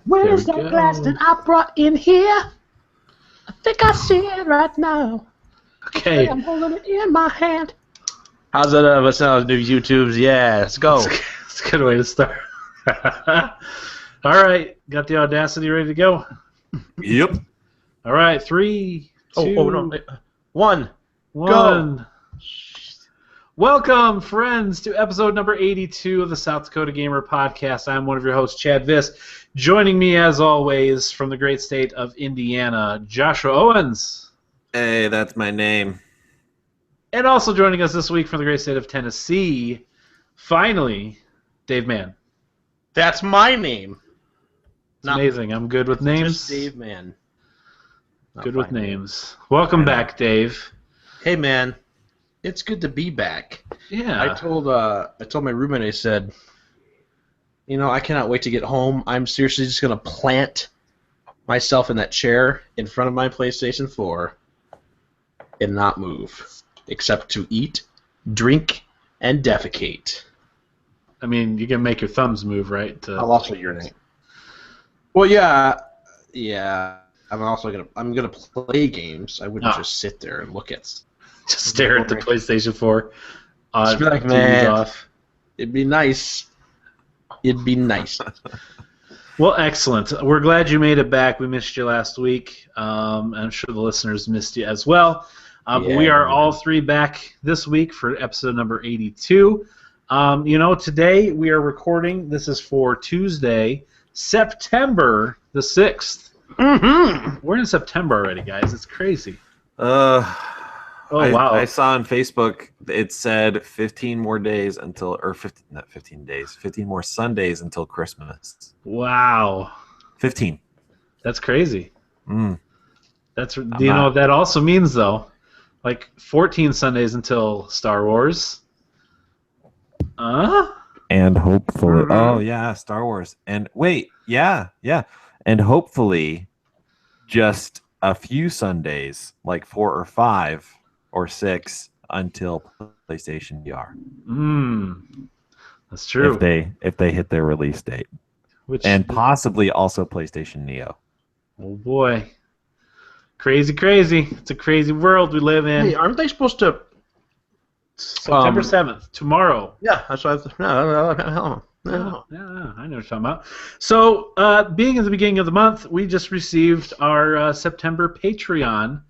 Where's that glass that I brought in here? I think I see it right now. Okay. I'm holding it in my hand. How's that? What's sound new YouTubes? Yeah, let's go. That's a good way to start. All right, got the Audacity ready to go? Yep. All right, 3, 2, no. 1. One. Go. Welcome, friends, to episode number 82 of the South Dakota Gamer Podcast. I'm one of your hosts, Chad Viss. Joining me, as always, from the great state of Indiana, Joshua Owens. Hey, that's my name. And also joining us this week from the great state of Tennessee, finally, Dave Mann. That's my name. It's amazing. I'm good with names. Just Dave Mann. Good with names. Welcome back, Dave. Hey, man. It's good to be back. Yeah. I told my roommate, I said, you know, I cannot wait to get home. I'm seriously just going to plant myself in that chair in front of my PlayStation 4 and not move, except to eat, drink, and defecate. I mean, you can make your thumbs move, right? I'll also urinate. Well, yeah. I'm gonna play games. I wouldn't just sit there and look at. Just stare at the PlayStation 4. Just be like, man, it'd be nice. It'd be nice. Well, excellent. We're glad you made it back. We missed you last week. I'm sure the listeners missed you as well. But we are all three back this week for episode number 82. Today we are recording. This is for Tuesday, September the 6th. Mm-hmm. We're in September already, guys. It's crazy. Wow. I saw on Facebook it said 15 more days until, or 15 more Sundays until Christmas. Wow. 15. That's crazy. Do you know what that also means, though? Like 14 Sundays until Star Wars. And hopefully, Star Wars. And wait, yeah. And hopefully just a few Sundays, like 4 or 5 or 6 until PlayStation VR. That's true. If they hit their release date. And possibly also PlayStation Neo. Oh boy. Crazy. It's a crazy world we live in. Hey, aren't they supposed to... September 7th, tomorrow. Yeah, that's what I No, I know what you're talking about. So, being at the beginning of the month, we just received our September Patreon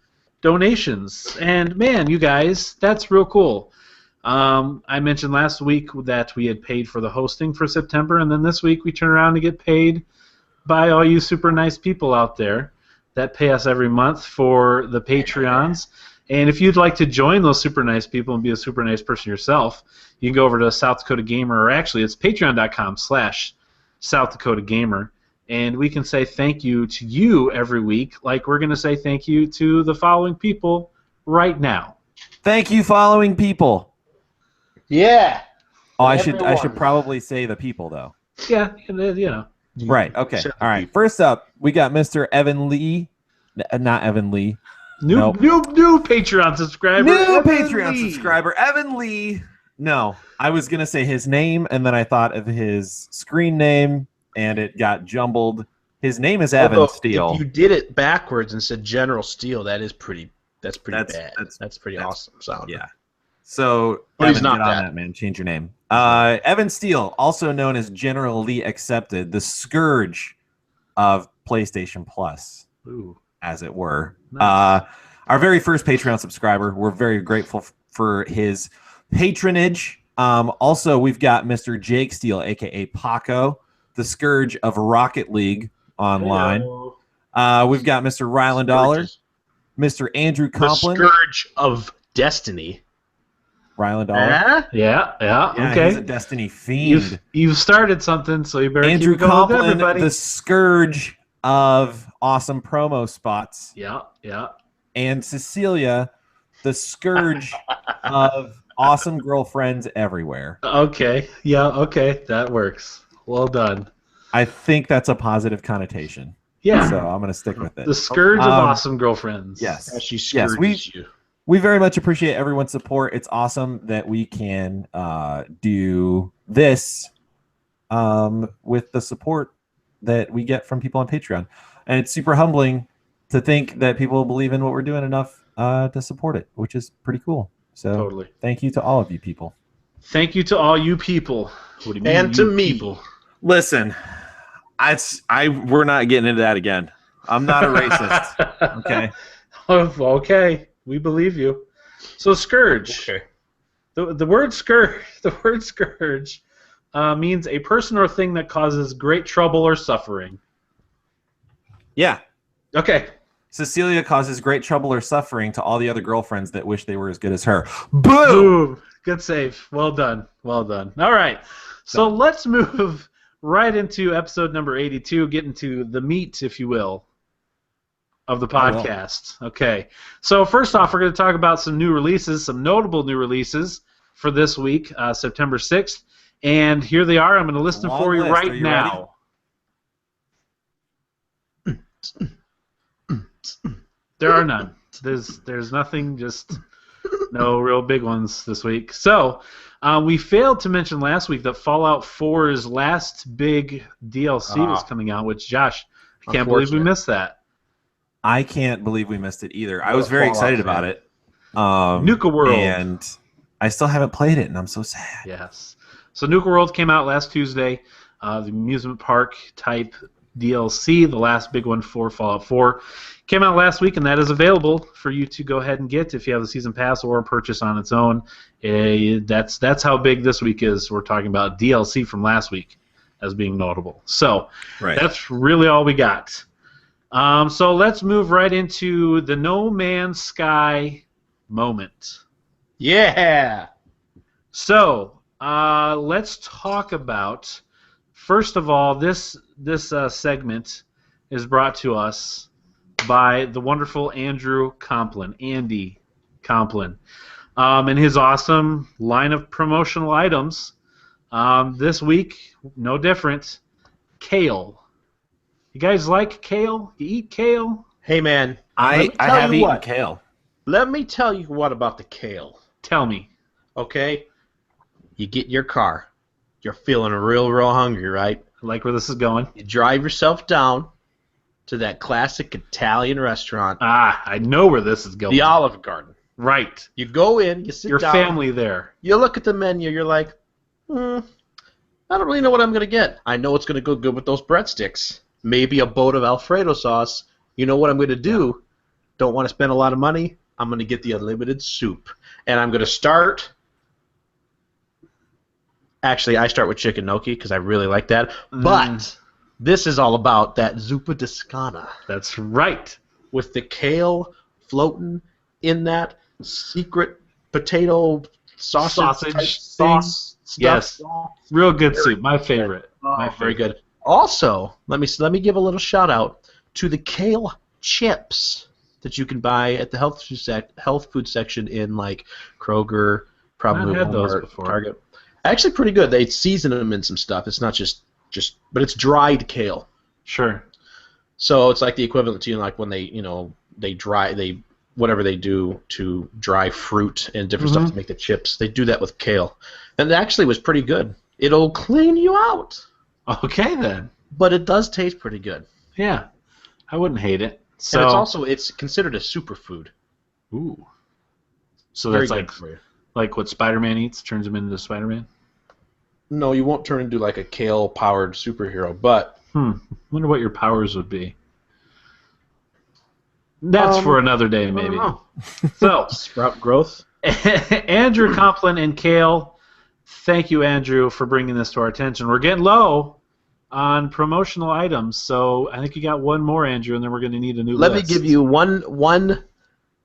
donations. And, man, you guys, that's real cool. I mentioned last week that we had paid for the hosting for September, and then this week we turn around to get paid by all you super nice people out there that pay us every month for the Patreons. And if you'd like to join those super nice people and be a super nice person yourself, you can go over to South Dakota Gamer, or actually it's patreon.com/South Dakota Gamer, and we can say thank you to you every week, like we're going to say thank you to the following people right now. Thank you, following people. Yeah. Oh, I should probably say the people, though. Yeah, you know. Right, okay. All right, first up, we got Mr. Evan Lee. Not Evan Lee. New Patreon subscriber. Subscriber, Evan Lee. No, I was going to say his name, and then I thought of his screen name, and it got jumbled. His name is Evan Steele. If you did it backwards and said General Steele, that's pretty bad. That's pretty awesome sound. Yeah. So, but Evan, he's not get on that, man. Change your name. Evan Steele, also known as Generally Accepted, the scourge of PlayStation Plus. Ooh. As it were. Nice. Our very first Patreon subscriber. We're very grateful for his patronage. Also, we've got Mr. Jake Steele, a.k.a. Paco, the scourge of Rocket League online. We've got Mr. Ryland Dollar, Mr. Andrew Complin. The scourge of Destiny. Ryland Dollar. Yeah, okay. He's a Destiny fiend. You've started something, so you better Andrew keep going with Complin, everybody. the scourge of awesome promo spots. Yeah. And Cecilia, the scourge of awesome girlfriends everywhere. Okay. Yeah, okay. That works. Well done. I think that's a positive connotation. Yeah. So I'm going to stick with it. The scourge of awesome girlfriends. Yes. She scourges you. We very much appreciate everyone's support. It's awesome that we can do this with the support that we get from people on Patreon. And it's super humbling to think that people believe in what we're doing enough to support it, which is pretty cool. So Totally. Thank you to all of you people. Thank you to all you people. What do you mean, And to you me. people? Listen, we're not getting into that again. I'm not a racist. Okay. Oh, okay, we believe you. So Scourge. Okay. The word scourge. The word scourge means a person or thing that causes great trouble or suffering. Yeah. Okay. Cecilia causes great trouble or suffering to all the other girlfriends that wish they were as good as her. Boom! Boom. Good save. Well done. Well done. All right. So let's move right into episode number 82, get into the meat, if you will, of the podcast. Okay. So first off, we're going to talk about some new releases, some notable new releases for this week, September 6th. And here they are. I'm going to list them for you right now. There are none. There's nothing, just no real big ones this week. So we failed to mention last week that Fallout 4's last big DLC was coming out, which, Josh, I can't believe we missed that. I can't believe we missed it either. I was very excited about it. Nuka World. And I still haven't played it, and I'm so sad. Yes. So Nuka World came out last Tuesday. The amusement park type DLC, the last big one for Fallout 4, came out last week, and that is available for you to go ahead and get if you have the season pass or purchase on its own. That's how big this week is. We're talking about DLC from last week as being notable. So that's really all we got. So let's move right into the No Man's Sky moment. Yeah. So let's talk about, first of all, this segment is brought to us by the wonderful Andrew Complin, Andy Complin, and his awesome line of promotional items. This week, no different, kale. You guys like kale? You eat kale? Hey, man. I have eaten kale. Let me tell you what about the kale. Tell me. Okay? You get in your car. You're feeling real hungry, right? I like where this is going. You drive yourself down to that classic Italian restaurant. I know where this is going. The Olive Garden. Right. You go in, you sit Your down. Your family there. You look at the menu, you're like, I don't really know what I'm going to get. I know it's going to go good with those breadsticks. Maybe a boat of Alfredo sauce. You know what I'm going to do? Yeah. Don't want to spend a lot of money? I'm going to get the unlimited soup. And I'm going to start... Actually, I start with chicken gnocchi because I really like that. But this is all about that zuppa di scana. That's right. With the kale floating in that secret potato sausage sauce stuff. Yes. Real good soup. My favorite. Very good. Also, let me give a little shout out to the kale chips that you can buy at the health food section in like Kroger, probably I've had those Walmart, before. Target. Actually, pretty good. They season them in some stuff. It's not just, but it's dried kale. Sure. So it's like the equivalent to like when they whatever they do to dry fruit and different stuff to make the chips. They do that with kale, and it actually was pretty good. It'll clean you out. Okay then. But it does taste pretty good. Yeah, I wouldn't hate it. So And it's considered a superfood. Ooh. So Very that's good for you. Like what Spider-Man eats turns him into Spider-Man? No, you won't turn into like a kale-powered superhero, but... Wonder what your powers would be. That's for another day, maybe. I don't know. So, sprout growth. Andrew Complin and Kale, thank you, Andrew, for bringing this to our attention. We're getting low on promotional items, so I think you got one more, Andrew, and then we're going to need a new list. Let me give you one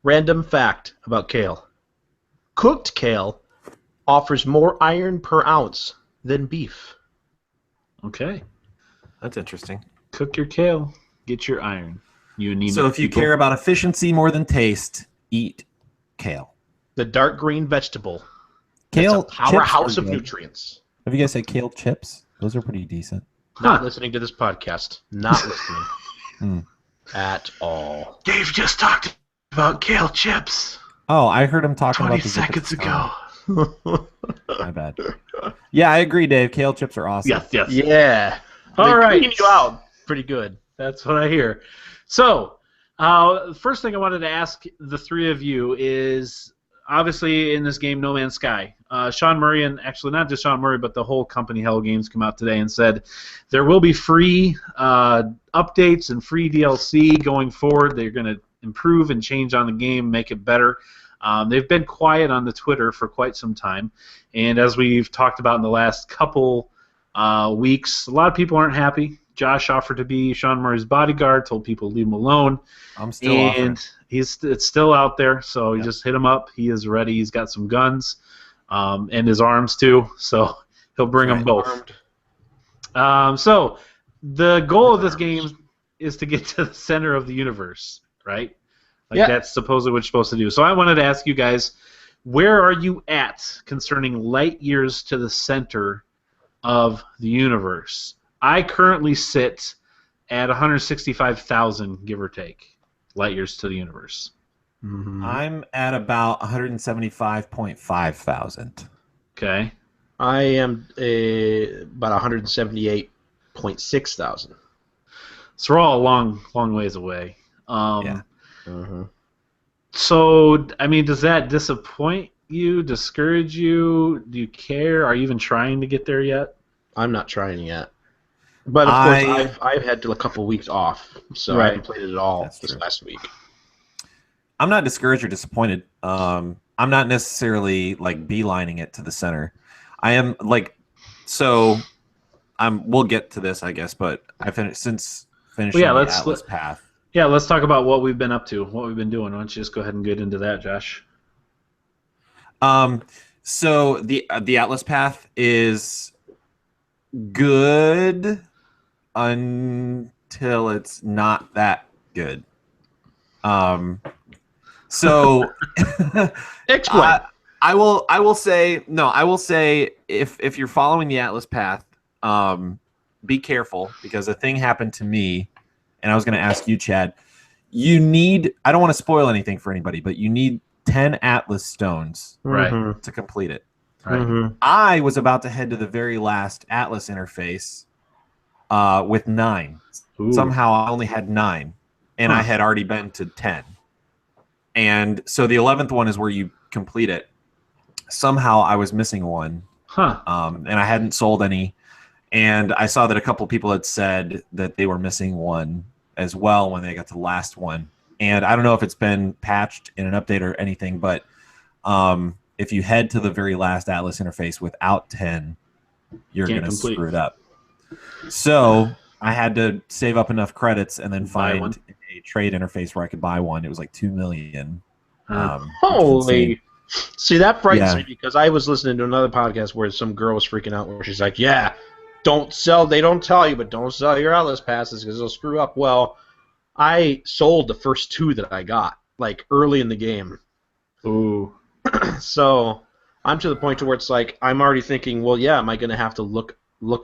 random fact about kale. Cooked kale offers more iron per ounce than beef. Okay. That's interesting. Cook your kale, get your iron. So if you care about efficiency more than taste, eat kale. The dark green vegetable. Kale it's a powerhouse of nutrients. Have you guys had kale chips? Those are pretty decent. Not listening to this podcast. Not listening. At all. Dave just talked about kale chips. Oh, I heard him talking 20 about the seconds ago. My bad. Yeah, I agree, Dave. Kale chips are awesome. Yes. Yeah. All right. Clean you out. pretty good. That's what I hear. So, first thing I wanted to ask the three of you is, obviously in this game, No Man's Sky. Sean Murray, and actually not just Sean Murray, but the whole company, Hello Games, come out today and said there will be free updates and free DLC going forward. They're going to improve and change on the game, make it better. They've been quiet on the Twitter for quite some time, and as we've talked about in the last couple weeks, a lot of people aren't happy. Josh offered to be Sean Murray's bodyguard, told people to leave him alone. I'm still offering. And it's still out there, so you just hit him up. He is ready. He's got some guns and his arms too, so he'll bring them both. So the goal of this game is to get to the center of the universe, right? Like that's supposedly what you're supposed to do. So I wanted to ask you guys, where are you at concerning light years to the center of the universe? I currently sit at 165,000, give or take, light years to the universe. Mm-hmm. I'm at about 175.5 thousand. Okay. I am about 178.6 thousand. So we're all a long ways away. Yeah. Mm-hmm. So, I mean, does that disappoint you, discourage you? Do you care? Are you even trying to get there yet? I'm not trying yet. But, of course, I've had a couple weeks off, so I haven't played it at all this last week. I'm not discouraged or disappointed. I'm not necessarily, like, beelining it to the center. I am, like, so we'll get to this, I guess, but I finished finishing the Atlas Path. Yeah, let's talk about what we've been up to, what we've been doing. Why don't you just go ahead and get into that, Josh? So the Atlas Path is good until it's not that good. So explain. I will say if you're following the Atlas Path, be careful, because a thing happened to me, and I was going to ask you, Chad. You need, I don't want to spoil anything for anybody, but you need 10 Atlas stones to complete it. Right. Mm-hmm. I was about to head to the very last Atlas interface with 9. Ooh. Somehow I only had 9, and I had already been to 10. And so the 11th one is where you complete it. Somehow I was missing one, and I hadn't sold any. And I saw that a couple people had said that they were missing one as well when they got to the last one. And I don't know if it's been patched in an update or anything, but if you head to the very last Atlas interface without 10, you're going to screw it up. So I had to save up enough credits and then find a trade interface where I could buy one. It was like 2 million. Holy! See, that frightens me, because I was listening to another podcast where some girl was freaking out where she's like, yeah, they don't tell you, but don't sell your Atlas passes because they'll screw up. Well, I sold the first 2 that I got, like, early in the game. Ooh. So I'm to the point to where it's like, I'm already thinking, well, yeah, am I going to have to look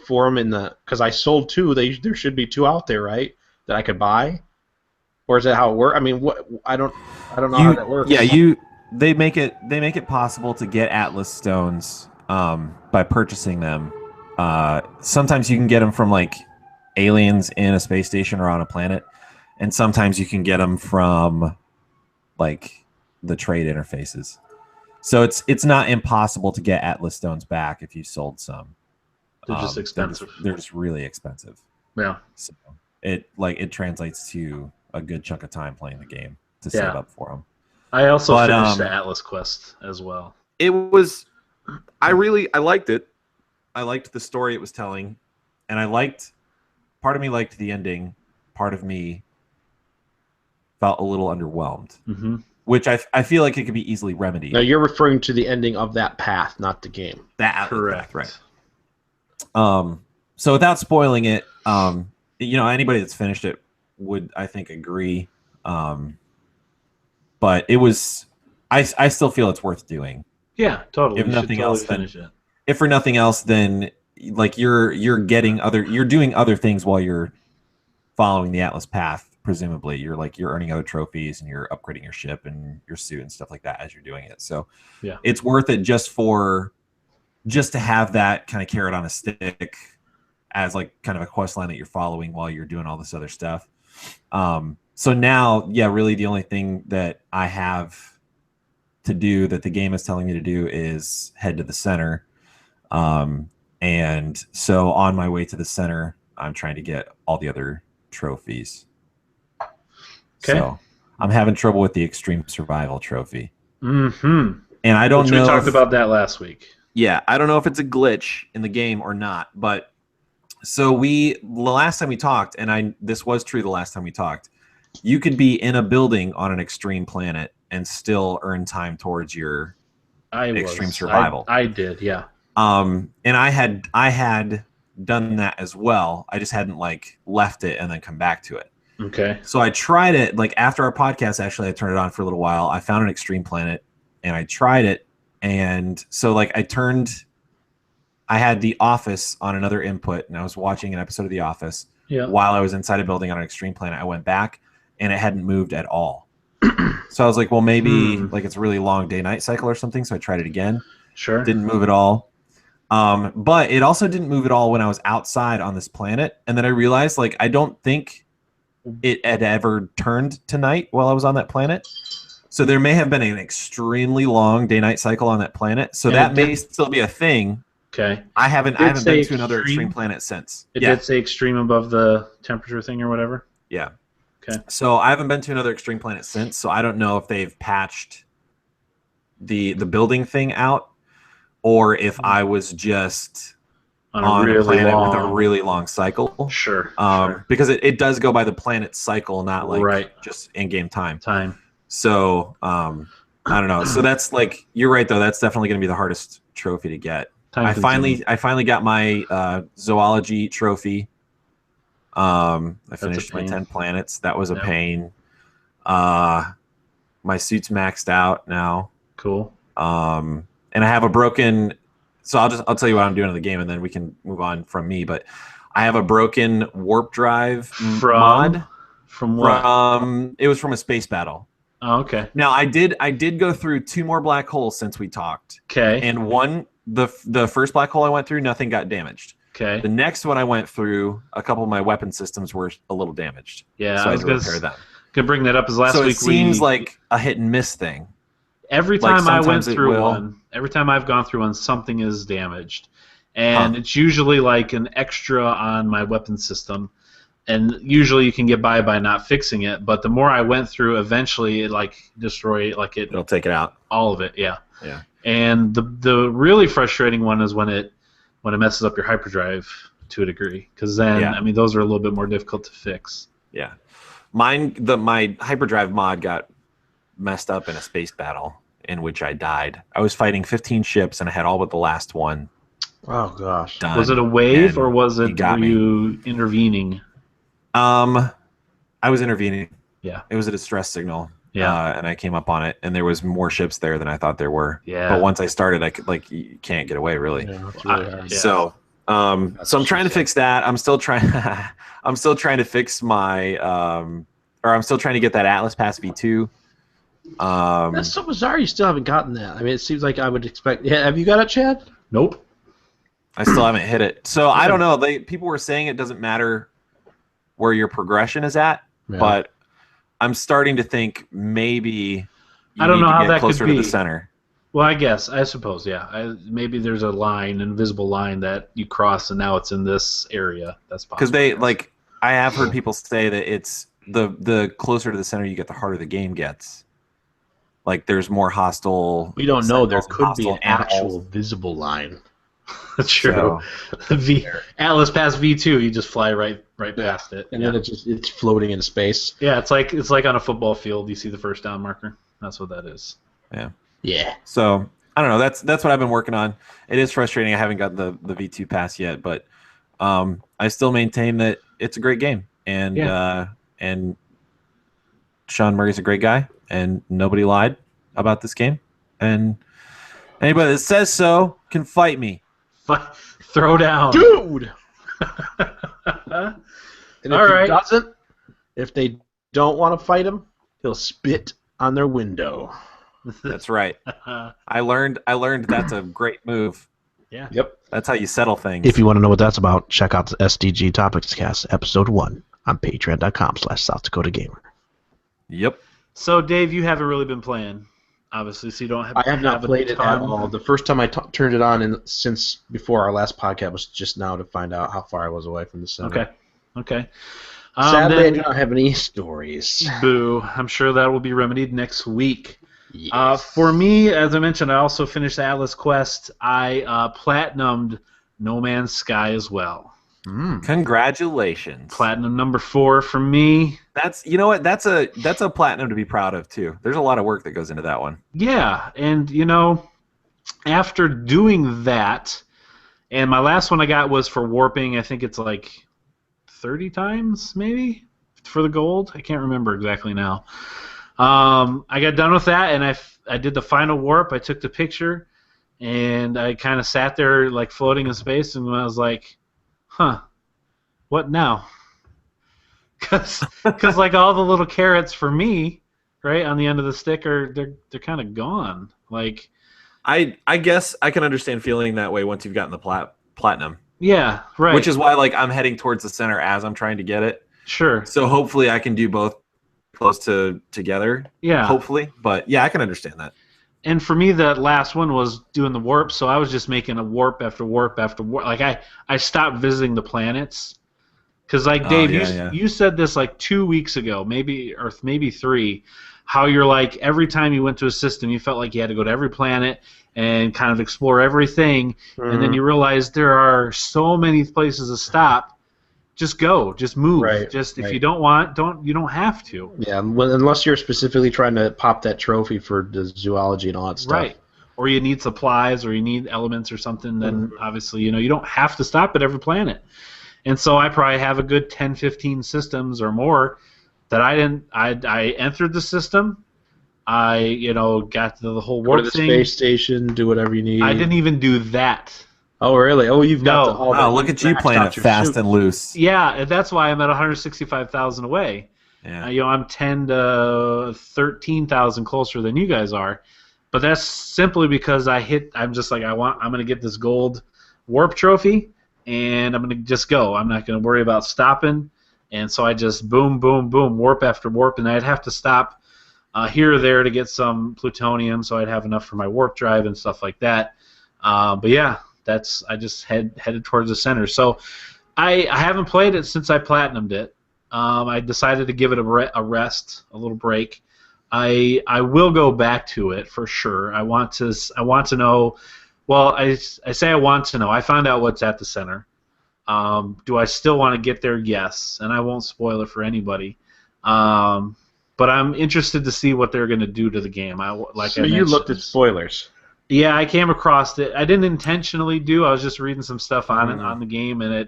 for them because I sold 2, there should be 2 out there, right, that I could buy? Or is that how it works? I mean, I don't know how that works. Yeah, they make it possible to get Atlas stones by purchasing them. Sometimes you can get them from, like, aliens in a space station or on a planet, and sometimes you can get them from, like, the trade interfaces. So it's not impossible to get Atlas stones back if you sold some. They're just expensive. They're just really expensive. Yeah. So it translates to a good chunk of time playing the game to save up for them. I also finished the Atlas quest as well. I liked it. I liked the story it was telling, and part of me liked the ending. Part of me felt a little underwhelmed, which I feel like it could be easily remedied. Now, you're referring to the ending of that path, not the game. That correct, right? So without spoiling it, anybody that's finished it would, I think, agree. But it was, I still feel it's worth doing. Yeah, totally. If nothing else, finish it. If for nothing else, then like you're doing other things while you're following the Atlas path. Presumably, you're earning other trophies and you're upgrading your ship and your suit and stuff like that as you're doing it. So yeah, it's worth it just to have that kind of carrot on a stick as like kind of a quest line that you're following while you're doing all this other stuff. So now, yeah, really the only thing that I have to do that the game is telling me to do is head to the center. And so on my way to the center, I'm trying to get all the other trophies. Okay. So I'm having trouble with the extreme survival trophy. Mm-hmm. And I don't know. We talked about that last week. Yeah, I don't know if it's a glitch in the game or not, but so the last time we talked, and this was true the last time we talked, you could be in a building on an extreme planet and still earn time towards your extreme survival. I did, yeah. And I had done that as well. I just hadn't like left it and then come back to it. Okay. So I tried it like after our podcast. Actually, I turned it on for a little while. I found an extreme planet and I tried it. And so like I had The Office on another input and I was watching an episode of The Office while I was inside a building on an extreme planet. I went back and it hadn't moved at all. So I was like, well, maybe like it's a really long day-night cycle or something. So I tried it again. Sure. Didn't move at all. But it also didn't move at all when I was outside on this planet. And then I realized like I don't think it had ever turned to night while I was on that planet. So there may have been an extremely long day-night cycle on that planet. So that may still be a thing. Okay. I haven't been to another extreme planet since. It did say extreme above the temperature thing or whatever? Yeah. Okay. So I haven't been to another extreme planet since, so I don't know if they've patched the building thing out or if I was just on a planet with a really long cycle. Sure. Because it does go by the planet's cycle, not like just in-game time. So I don't know. So that's like, you're right though. That's definitely going to be the hardest trophy to get. I finally got my zoology trophy. I finished my 10 planets. That was a pain. My suit's maxed out now. Cool. And I have a broken. So I'll tell you what I'm doing in the game, and then we can move on from me. But I have a broken warp drive mod. From what? It was from a space battle. Oh, okay. Now I did go through 2 more black holes since we talked. Okay. And the first black hole I went through, nothing got damaged. Okay. The next one I went through, a couple of my weapon systems were a little damaged. Yeah, so I had to repair them. Could bring that up as last week. So it seems like a hit and miss thing. Every time I went through one, every time I've gone through one, something is damaged, and it's usually like an extra on my weapon system. And usually you can get by not fixing it, but the more I went through, eventually it like it'll take it out. All of it, yeah. Yeah. And the really frustrating one is when it messes up your hyperdrive to a degree, because then I mean those are a little bit more difficult to fix. Yeah. My hyperdrive mod got messed up in a space battle in which I died. I was fighting 15 ships and I had all but the last one. Oh gosh. Done, was it a wave or was it you intervening? I was intervening. Yeah. It was a distress signal. Yeah. And I came up on it, and there was more ships there than I thought there were. Yeah. But once I started, I could you can't get away really. Yeah, it's really hard. So, so I'm trying to fix that. I'm still trying. I'm still trying to fix my. Or I'm still trying to get that Atlas Pass V2. That's so bizarre. You still haven't gotten that. I mean, it seems like I would expect. Yeah, have you got it, Chad? Nope. I still haven't hit it. So I don't know. People were saying it doesn't matter where your progression is at, but I'm starting to think maybe I don't know how that closer could be. To the center. Well, I suppose, yeah. Maybe there's a line, an invisible line that you cross, and now it's in this area. That's possible. Because I have heard people say that it's the closer to the center you get, the harder the game gets. Like there's more hostile. We don't know. There could be an actual visible line. That's true. So, Atlas Pass V2, you just fly right past it, and then it's floating in space. Yeah, it's like on a football field. You see the first down marker. That's what that is. Yeah. Yeah. So I don't know. That's what I've been working on. It is frustrating. I haven't got the V2 pass yet, but I still maintain that it's a great game, and and Sean Murray's a great guy, and nobody lied about this game, and anybody that says so can fight me. Throw down, dude. And if they don't want to fight him, he'll spit on their window. That's right. I learned that's a great move. Yeah. Yep. That's how you settle things. If you want to know what that's about, check out the SDG Topics Cast, Episode 1, on patreon.com/South Dakota Gamer. Yep. So, Dave, you haven't really been playing, obviously, so you don't have. I have not played it at ton. all. The first time I turned it on since before our last podcast was just now to find out how far I was away from the center. Okay. Sadly, I do not have any stories. Boo. I'm sure that will be remedied next week. Yes. For me, as I mentioned, I also finished Atlas Quest. I platinumed No Man's Sky as well. Congratulations. Platinum number 4 for me. That's that's a platinum to be proud of too. There's a lot of work that goes into that one. Yeah, and after doing that, and my last one I got was for warping. I think it's like 30 times maybe for the gold. I can't remember exactly now. I got done with that, and I did the final warp. I took the picture, and I kind of sat there like floating in space, and I was like, what now? Because like all the little carrots for me, right on the end of the stick they're kind of gone. Like, I guess I can understand feeling that way once you've gotten the platinum. Yeah, right. Which is why like I'm heading towards the center as I'm trying to get it. Sure. So hopefully I can do both close together. Yeah. Hopefully, but yeah, I can understand that. And for me, that last one was doing the warp, so I was just making a warp after warp after warp. Like I stopped visiting the planets, because like Dave, you said this like 2 weeks ago, maybe 3, how you're like every time you went to a system, you felt like you had to go to every planet and kind of explore everything, and then you realize there are so many places to stop. Just go, just move. Right, if you don't want, you don't have to. Yeah, unless you're specifically trying to pop that trophy for the zoology and all that stuff. Right. Or you need supplies, or you need elements or something, then obviously, you don't have to stop at every planet. And so I probably have a good 10, 15 systems or more that I didn't. I entered the system. I got to the whole warp Go to the thing. space station, do whatever you need. I didn't even do that. Oh really? Oh, you've got look at you playing it fast and loose. Yeah, and that's why I'm at 165,000 away. Yeah. I'm 10 to 13,000 closer than you guys are, but that's simply because I'm just like I'm going to get this gold warp trophy, and I'm going to just go. I'm not going to worry about stopping, and so I just boom, boom, boom, warp after warp, and I'd have to stop here or there to get some plutonium, so I'd have enough for my warp drive and stuff like that. But yeah. I just headed towards the center. So I haven't played it since I platinumed it. I decided to give it a rest, a little break. I will go back to it for sure. I want to know. Well, I say I want to know. I found out what's at the center. Do I still want to get there? Yes, and I won't spoil it for anybody. But I'm interested to see what they're going to do to the game. So you looked at spoilers. Yeah, I came across it. I didn't intentionally do. I was just reading some stuff on it on the game, and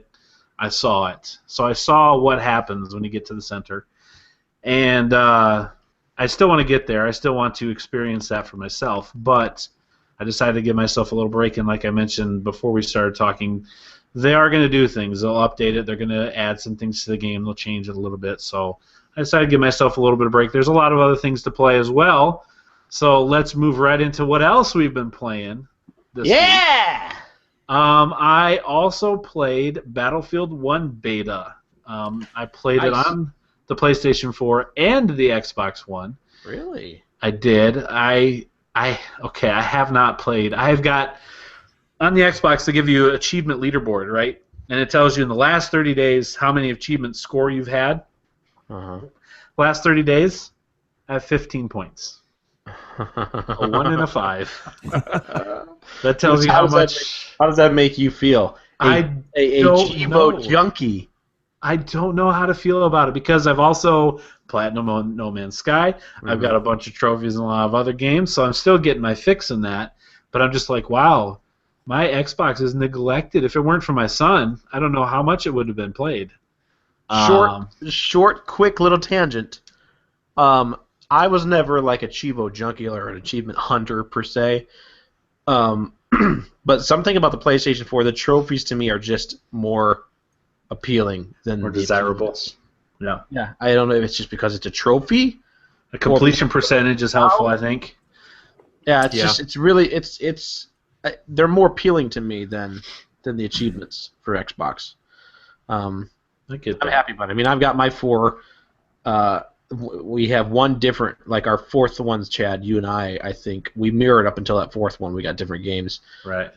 I saw it. So I saw what happens when you get to the center, and I still want to get there. I still want to experience that for myself, but I decided to give myself a little break. And like I mentioned before we started talking, they are going to do things. They'll update it. They're going to add some things to the game. They'll change it a little bit. So I decided to give myself a little bit of break. There's a lot of other things to play as well. So let's move right into what else we've been playing this week. I also played Battlefield 1 Beta. I played it on the PlayStation 4 and the Xbox One. Really? I did. I have not played. I've got on the Xbox they give you an achievement leaderboard, right? And it tells you in the last 30 days how many achievement score you've had. Last 30 days, I have 15 points. A 1 and a 5. That tells you how much. How does that make you feel? A Chivo junkie. I don't know how to feel about it because I've also platinum on No Man's Sky. I've got a bunch of trophies in a lot of other games, so I'm still getting my fix in that. But I'm just like, wow, my Xbox is neglected. If it weren't for my son, I don't know how much it would have been played. Short, quick little tangent. I was never like a Chivo junkie or an achievement hunter per se. But something about the PlayStation 4, the trophies to me are just more appealing than more the desirable. Yeah. I don't know if it's just because it's a trophy. The completion percentage is helpful, I think. Yeah, it's really they're more appealing to me than than the achievements for Xbox. I get that. I'm happy about it. I mean, I've got my 4. We have one different, like our 4th ones, Chad, you and I think we mirrored up until that 4th one. We got different games. Right.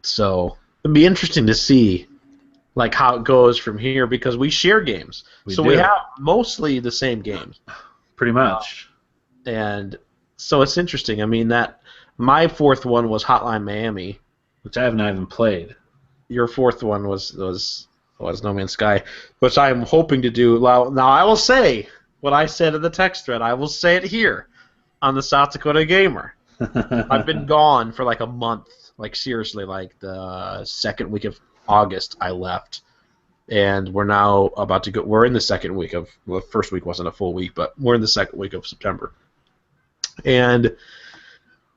So it'd be interesting to see like how it goes from here because we share games. We have mostly the same games. Pretty much. And so it's interesting. I mean, that my 4th one was Hotline Miami, which I haven't even played. Your 4th one was No Man's Sky, which I am hoping to do. Now I will say what I said in the text thread. I will say it here on the South Dakota Gamer. I've been gone for like a month. Like seriously, like the 2nd week of August I left, and we're now about to go. We're in the 2nd week of. Well, the 1st week wasn't a full week, but we're in the 2nd week of September, and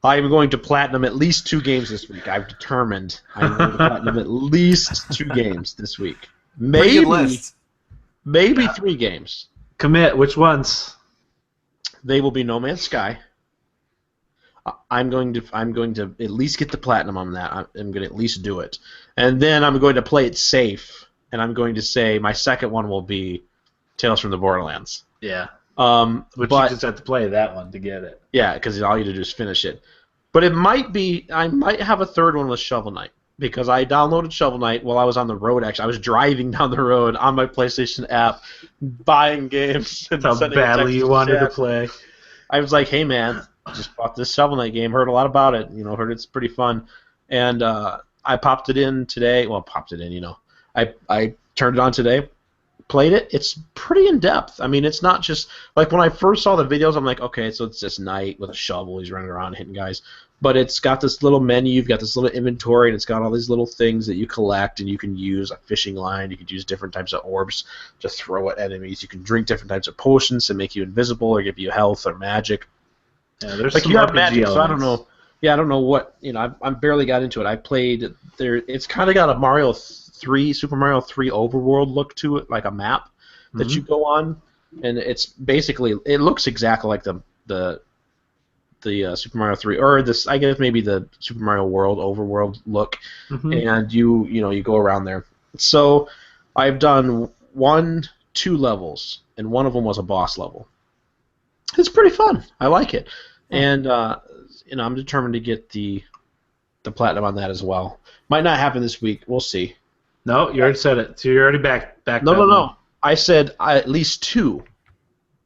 I am going to platinum at least 2 games this week. I've determined I'm going to platinum at least 2 games this week. Maybe 3 games. Commit. Which ones? They will be No Man's Sky. I'm going to at least get the platinum on that. I'm going to at least do it, and then I'm going to play it safe. And I'm going to say my 2nd one will be Tales from the Borderlands. Yeah. But you just have to play that one to get it. Yeah, because all you have to do is finish it. But it might be I might have a 3rd one with Shovel Knight because I downloaded Shovel Knight while I was on the road. Actually, I was driving down the road on my PlayStation app, buying games. And how badly you wanted to play. I was like, hey man, just bought this Shovel Knight game. Heard a lot about it. Heard it's pretty fun. And I popped it in today. Well, popped it in. I turned it on today. Played it. It's pretty in depth. I mean, it's not just like when I first saw the videos. I'm like, okay, so it's this knight with a shovel. He's running around hitting guys. But it's got this little menu. You've got this little inventory, and it's got all these little things that you collect, and you can use a fishing line. You can use different types of orbs to throw at enemies. You can drink different types of potions to make you invisible or give you health or magic. Yeah, there's like some you have RPG magic, elements. so I don't know. Yeah, I don't know what I barely got into it. I played there. It's kind of got a Super Mario 3 overworld look to it, like a map that you go on, and it's basically it looks exactly like the Super Mario 3 or this I guess maybe the Super Mario World overworld look, and you go around there. So I've done 2 levels, and one of them was a boss level. It's pretty fun. I like it, and I'm determined to get the platinum on that as well. Might not happen this week. We'll see. No, you already said it. So you're already back. No. I said at least 2.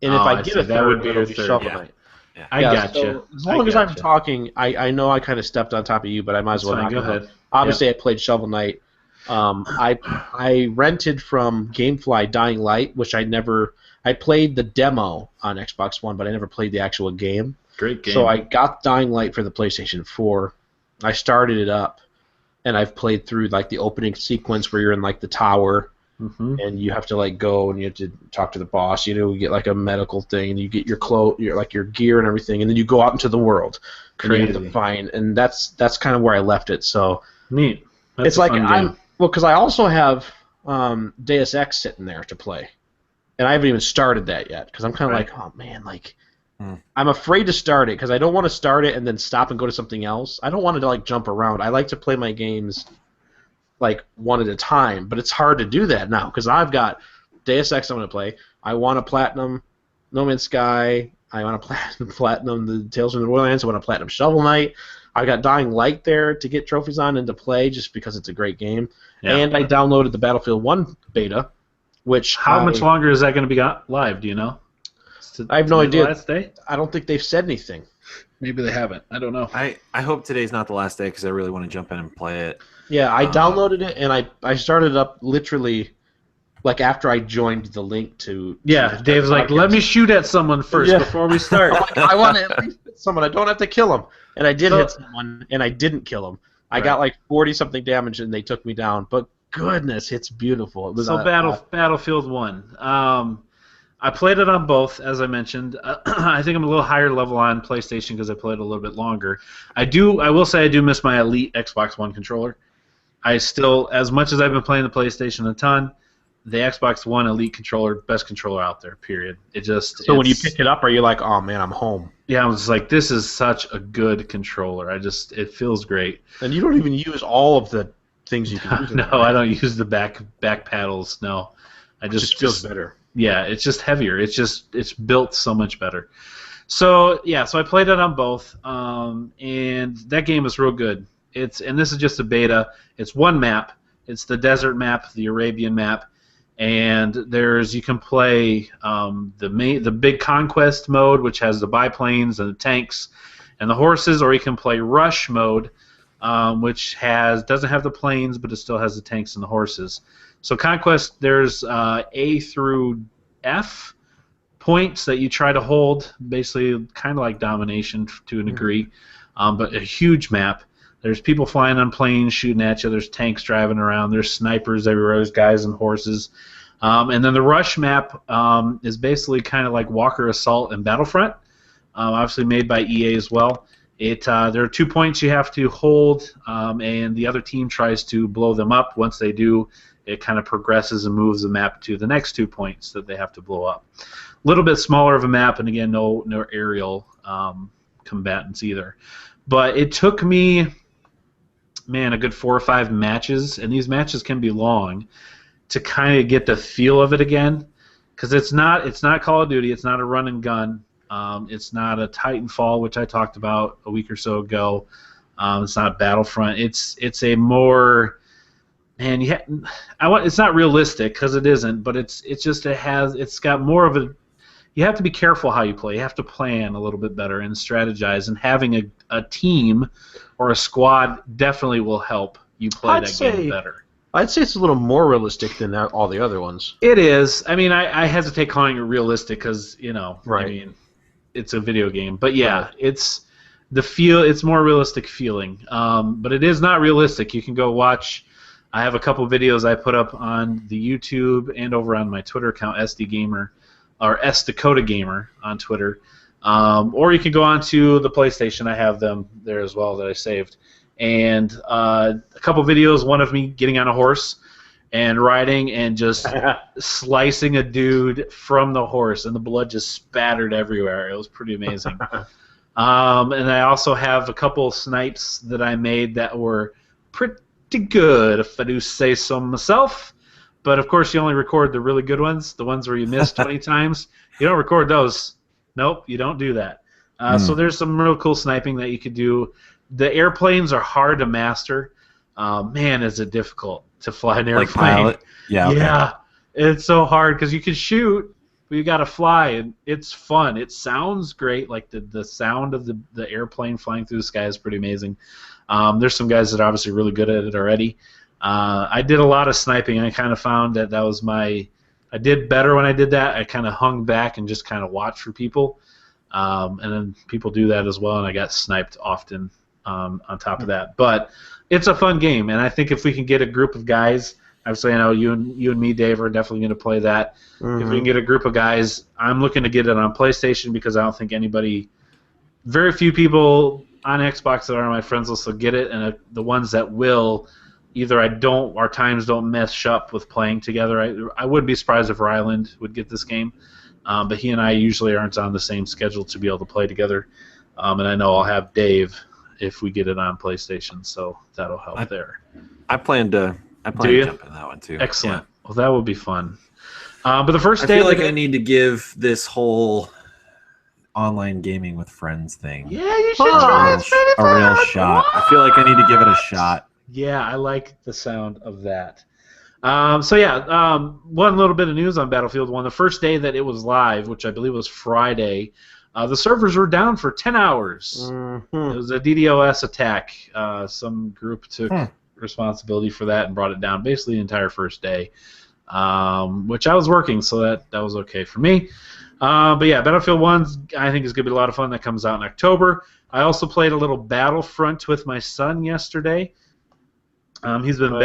And if I get a 3rd, that would be it'll your be 3rd. Shovel Yeah. Knight. Yeah. I gotcha. So as long as I'm talking, I know I kind of stepped on top of you, but I might as well Fine, not. go ahead. Obviously, I played Shovel Knight. I rented from GameFly Dying Light, which I played the demo on Xbox One, but I never played the actual game. Great game. So I got Dying Light for the PlayStation 4. I started it up, and I've played through like the opening sequence where you're in like the tower, and you have to like go and you have to talk to the boss. You get like a medical thing, and you get your your gear and everything, and then you go out into the world. Crazy. And you have to find, and that's kind of where I left it. So neat. That's it's like a fun game. because I also have Deus Ex sitting there to play, and I haven't even started that yet because I'm kind of like, oh man, like. I'm afraid to start it because I don't want to start it and then stop and go to something else. I don't want to like jump around. I like to play my games like one at a time, but it's hard to do that now because I've got Deus Ex I'm going to play. I want to platinum No Man's Sky. I want to platinum the Tales from the Borderlands. I want to platinum Shovel Knight. I've got Dying Light there to get trophies on and to play just because it's a great game. Yeah. And I downloaded the Battlefield 1 beta, which how much longer is that going to be live? Do you know? I have no idea. Last day? I don't think they've said anything. Maybe they haven't. I don't know. I hope today's not the last day because I really want to jump in and play it. Yeah, I downloaded it and I started it up literally like after I joined the link to. Yeah, Dave's like, let me shoot at someone first before we start. I want to at least hit someone. I don't have to kill him. And I did hit someone, and I didn't kill him. I got like 40-something damage, and they took me down. But goodness, it's beautiful. It was Battlefield 1. I played it on both, as I mentioned. I think I'm a little higher level on PlayStation because I played a little bit longer. I will say I do miss my Elite Xbox One controller. I still, as much as I've been playing the PlayStation a ton, the Xbox One Elite controller, best controller out there, period. So when you pick it up, are you like, oh man, I'm home? Yeah, I was like, this is such a good controller. It feels great. And you don't even use all of the things you can use. No, I don't use the back paddles. No, It just feels better. Yeah, it's just heavier. It's built so much better. So yeah, so I played it on both, and that game is real good. And this is just a beta. It's one map. It's the desert map, the Arabian map, and you can play the big conquest mode, which has the biplanes and the tanks and the horses, or you can play rush mode, which doesn't have the planes, but it still has the tanks and the horses. So conquest, there's A through F points that you try to hold, basically kind of like domination to a degree, but a huge map. There's people flying on planes shooting at you. There's tanks driving around. There's snipers everywhere. There's guys and horses. And then the rush map is basically kind of like Walker Assault and Battlefront, obviously made by EA as well. There are 2 points you have to hold, and the other team tries to blow them up. Once they do, it kind of progresses and moves the map to the next 2 points that they have to blow up. A little bit smaller of a map, and again, no aerial combatants either. But it took me, a good 4 or 5 matches, and these matches can be long, to kind of get the feel of it again, because it's not Call of Duty, it's not a run and gun, it's not a Titanfall, which I talked about a week or so ago, it's not Battlefront, it's a more, it's not realistic because it isn't, but it's got more of a. You have to be careful how you play. You have to plan a little bit better and strategize. And having a team or a squad definitely will help you play game better. I'd say it's a little more realistic than all the other ones. It is. I mean, I hesitate calling it realistic because right. I mean, it's a video game. But yeah, right. It's more realistic feeling. But it is not realistic. You can go watch. I have a couple videos I put up on the YouTube and over on my Twitter account, SDGamer. Or SDakotaGamer on Twitter, or you can go on to the PlayStation. I have them there as well that I saved, and a couple videos. One of me getting on a horse and riding and just slicing a dude from the horse, and the blood just spattered everywhere. It was pretty amazing. And I also have a couple snipes that I made that were pretty good, if I do say so myself. But, of course, you only record the really good ones, the ones where you miss 20 times. You don't record those. Nope, you don't do that. So there's some real cool sniping that you could do. The airplanes are hard to master. Man, is it difficult to fly an airplane. Like pilot? Yeah. Okay. Yeah, it's so hard because you can shoot, but you got to fly, and it's fun. It sounds great. Like the sound of the airplane flying through the sky is pretty amazing. There's some guys that are obviously really good at it already. I did a lot of sniping, and I kind of found that was I did better when I did that. I kind of hung back and just kind of watched for people, and then people do that as well, and I got sniped often on top of that. But it's a fun game, and I think if we can get a group of guys, obviously I know you and me, Dave, are definitely going to play that. Mm-hmm. If we can get a group of guys, I'm looking to get it on PlayStation because I don't think very few people on Xbox that are on my friends list will get it, and the ones that will, either our times don't mesh up with playing together. I wouldn't be surprised if Ryland would get this game, but he and I usually aren't on the same schedule to be able to play together. And I know I'll have Dave if we get it on PlayStation, so that'll help there. I plan to jump in that one too. Excellent. Yeah. Well, that will be fun. But the first day, I feel like I need to give this whole online gaming with friends thing. Yeah, you should try it. A real shot. I feel like I need to give it a shot. Yeah, I like the sound of that. One little bit of news on Battlefield 1. The first day that it was live, which I believe was Friday, the servers were down for 10 hours. Mm-hmm. It was a DDoS attack. Some group took responsibility for that and brought it down basically the entire first day, which I was working, so that was okay for me. But yeah, Battlefield 1 I think is going to be a lot of fun. That comes out in October. I also played a little Battlefront with my son yesterday. He's been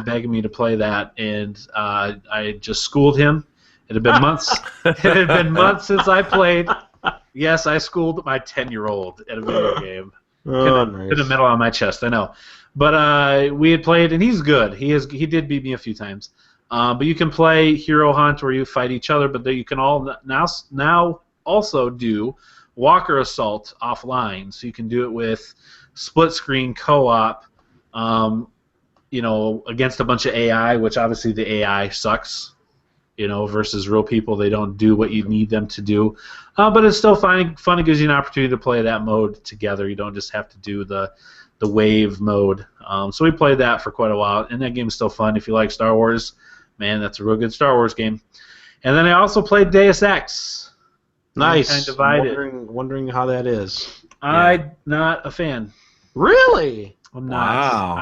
begging me to play that, and I just schooled him. It had been months. It had been months since I played. Yes, I schooled my 10-year-old at a video game. Nice. Put a medal on my chest, I know. But we had played, and he's good. He did beat me a few times. But you can play Hero Hunt where you fight each other, but you can all now also do Walker Assault offline. So you can do it with split screen co-op. against a bunch of AI, which obviously the AI sucks, versus real people. They don't do what you need them to do. But it's still fun. It gives you an opportunity to play that mode together. You don't just have to do the wave mode. So we played that for quite a while, and that game's still fun. If you like Star Wars, man, that's a real good Star Wars game. And then I also played Deus Ex. Nice. Kind of divided. Wondering how that is. I'm not a fan. Really? I'm not. Wow.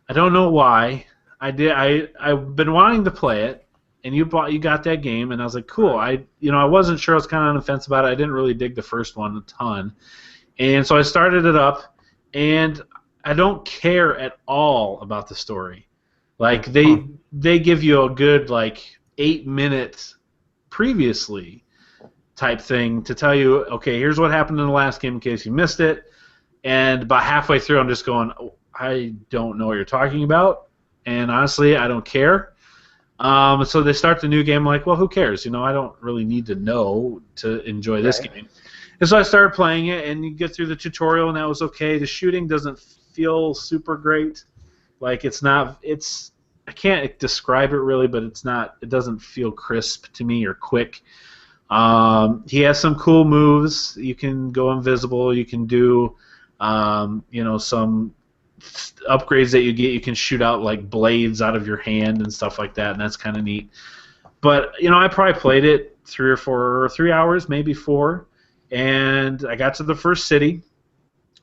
I don't know why. I've been wanting to play it, and you got that game, and I was like, cool. I wasn't sure. I was kind of on the fence about it. I didn't really dig the first one a ton, and so I started it up, and I don't care at all about the story. Like they give you a good 8 minutes previously type thing to tell you, okay, here's what happened in the last game in case you missed it, and about halfway through, I'm just going, I don't know what you're talking about, and honestly, I don't care. So they start the new game like, well, who cares? I don't really need to know to enjoy this game. And so I started playing it, and you get through the tutorial, and that was okay. The shooting doesn't feel super great. I can't describe it really, but it doesn't feel crisp to me or quick. He has some cool moves. You can go invisible. You can do, some upgrades that you get. You can shoot out blades out of your hand and stuff like that, and that's kind of neat. But I probably played it 3 hours, maybe 4, and I got to the first city.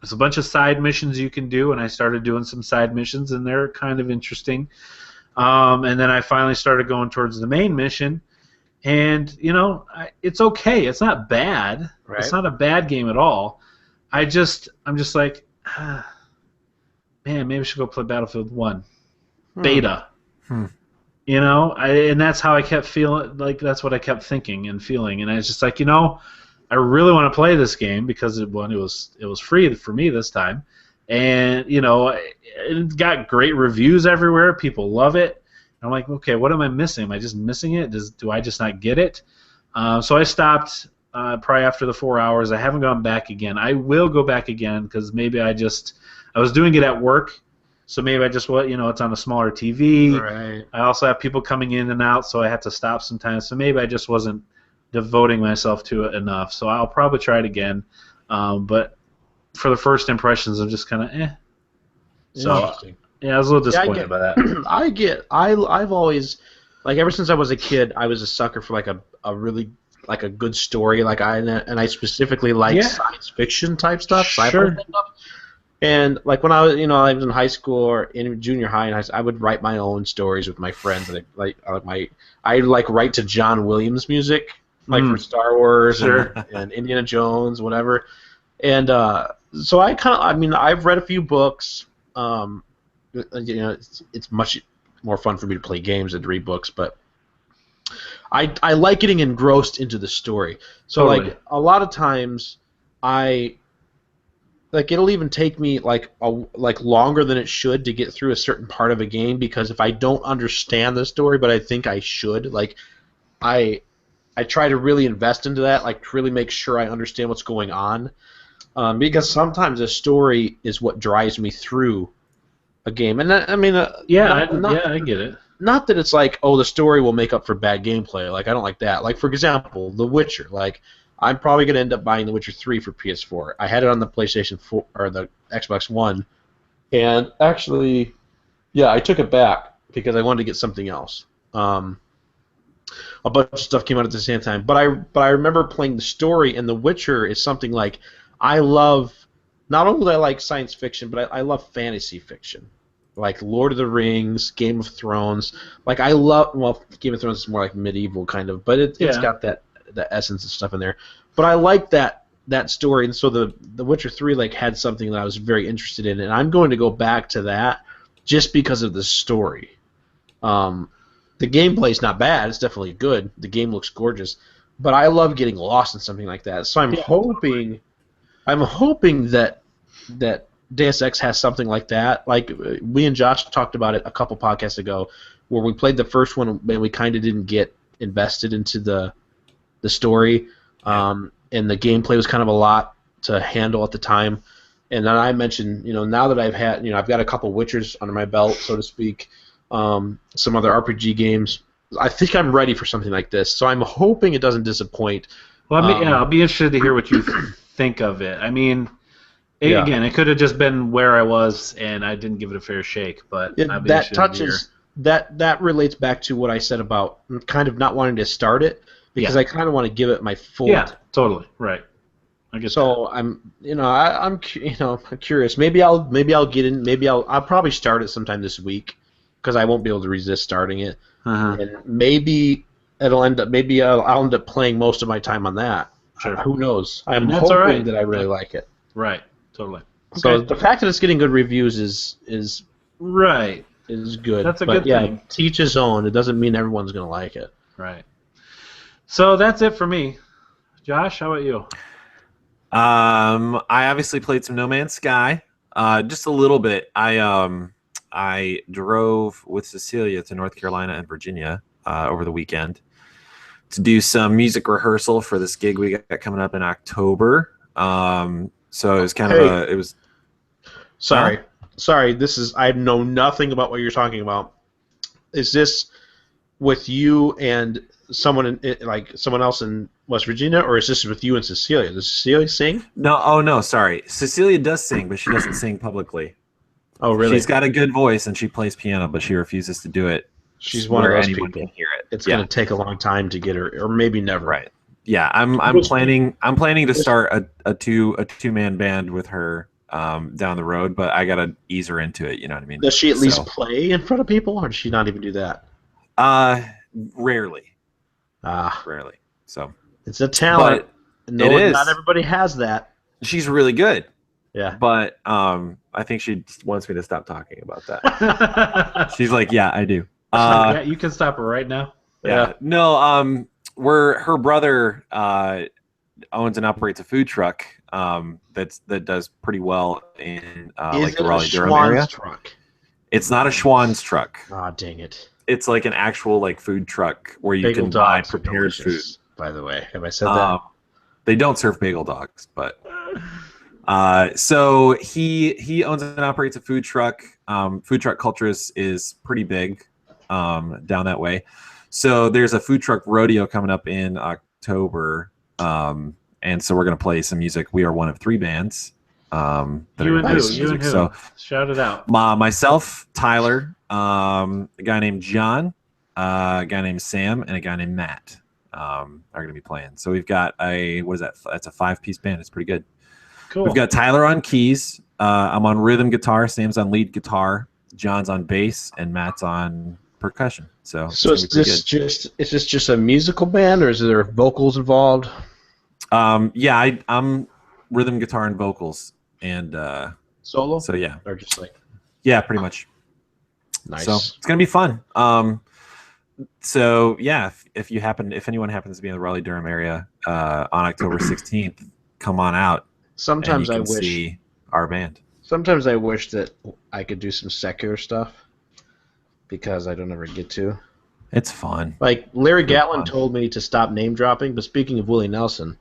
There's a bunch of side missions you can do, and I started doing some side missions, and they're kind of interesting. And then I finally started going towards the main mission, and it's okay. It's not bad. Right. It's not a bad game at all. I'm just like, man, maybe I should go play Battlefield 1 beta. And that's how I kept feeling. That's what I kept thinking and feeling, and I was just like, I really want to play this game because it was free for me this time, and it got great reviews everywhere. People love it. And I'm like, okay, what am I missing? Am I just missing it? Do I just not get it? So I stopped probably after the 4 hours. I haven't gone back again. I will go back again because maybe I was doing it at work, so maybe I just it's on a smaller TV. Right. I also have people coming in and out, so I have to stop sometimes. So maybe I just wasn't devoting myself to it enough. So I'll probably try it again. But for the first impressions, I'm just kind of So yeah, I was a little disappointed by that. I've always, ever since I was a kid, I was a sucker for a really a good story. And I specifically like science fiction type stuff. Sure. Stuff. And when I was I was in high school or in junior high and I would write my own stories with my friends. And I write to John Williams music. For Star Wars and Indiana Jones, whatever. And so I've read a few books. It's much more fun for me to play games than to read books, but I like getting engrossed into the story. So Totally. A lot of times it'll even take me longer than it should to get through a certain part of a game because if I don't understand the story, but I think I should, I try to really invest into that, to really make sure I understand what's going on, because sometimes a story is what drives me through a game. And I get it. Not that it's the story will make up for bad gameplay. I don't like that. For example, The Witcher. I'm probably going to end up buying The Witcher 3 for PS4. I had it on the PlayStation 4 or the Xbox One, and actually, I took it back because I wanted to get something else. A bunch of stuff came out at the same time, but I remember playing the story, and The Witcher is something I love. Not only do I like science fiction, but I love fantasy fiction, Lord of the Rings, Game of Thrones. I love Game of Thrones is more medieval kind of, but it's got that essence and stuff in there. But I like that story, and so the Witcher 3 had something that I was very interested in, and I'm going to go back to that just because of the story. The gameplay's not bad. It's definitely good. The game looks gorgeous, but I love getting lost in something like that. So I'm hoping that Deus Ex has something like that. We and Josh talked about it a couple podcasts ago, where we played the first one and we kind of didn't get invested into the story, and the gameplay was kind of a lot to handle at the time. And then I mentioned, now that I've had, I've got a couple Witchers under my belt, so to speak, some other RPG games. I think I'm ready for something like this. So I'm hoping it doesn't disappoint. Well, I'll be interested to hear what you think of it. I mean, again, it could have just been where I was and I didn't give it a fair shake, but that relates back to what I said about kind of not wanting to start it because I kind of want to give it my full. Yeah, totally right. I guess so. That. I'm curious. Maybe I'll get in. Maybe I'll probably start it sometime this week because I won't be able to resist starting it. And maybe it'll end up. Maybe I'll end up playing most of my time on that. Sure. Who knows? I'm hoping that I really like it. Right. Totally. So the fact that it's getting good reviews is right. Is good. That's a good thing. To each his own. It doesn't mean everyone's going to like it. Right. So that's it for me. Josh, how about you? I obviously played some No Man's Sky, just a little bit. I drove with Cecilia to North Carolina and Virginia over the weekend to do some music rehearsal for this gig we got coming up in October. So it was kind of it was. Sorry. I know nothing about what you're talking about. Is this with you and someone else in West Virginia, or is this with you and Cecilia? Does Cecilia sing? No, sorry. Cecilia does sing, but she doesn't sing publicly. Oh, really? She's got a good voice and she plays piano, but she refuses to do it. She's one of those anyone people. Can hear it. It's going to take a long time to get her, or maybe never. Right. Yeah, I'm planning to start a two-man band with her down the road, but I gotta ease her into it. You know what I mean? Does she at least play in front of people, or does she not even do that? Rarely. Rarely. So it's a talent. It is. Not everybody has that. She's really good. Yeah. But I think she wants me to stop talking about that. She's like, yeah, I do. Yeah, you can stop her right now. Yeah. No. Her brother owns and operates a food truck that does pretty well in like the Raleigh-Durham area. Truck? It's not a Schwann's truck. Ah, dang it! It's like an actual like food truck where you can buy prepared food. By the way, have I said that? They don't serve bagel dogs, but so he owns and operates a food truck. Food truck culture is pretty big down that way. So there's a food truck rodeo coming up in October, and so we're gonna play some music. We are one of 3 bands. You and who? So shout it out. Myself, Tyler, a guy named John, a guy named Sam, and a guy named Matt are gonna be playing. So we've got that's a 5-piece band. It's pretty good. Cool. We've got Tyler on keys. I'm on rhythm guitar. Sam's on lead guitar. John's on bass, and Matt's on percussion. So is this just a musical band, or is there vocals involved? Yeah, I'm rhythm guitar and vocals, and solo. So yeah, or just like pretty much. Nice. So it's gonna be fun. So yeah, if anyone happens to be in the Raleigh-Durham area on October 16th, come on out. Sometimes I wish see our band. Sometimes I wish that I could do some secular stuff because I don't ever get to. It's fun. Like Larry Gatlin told me to stop name dropping, but speaking of Willie Nelson,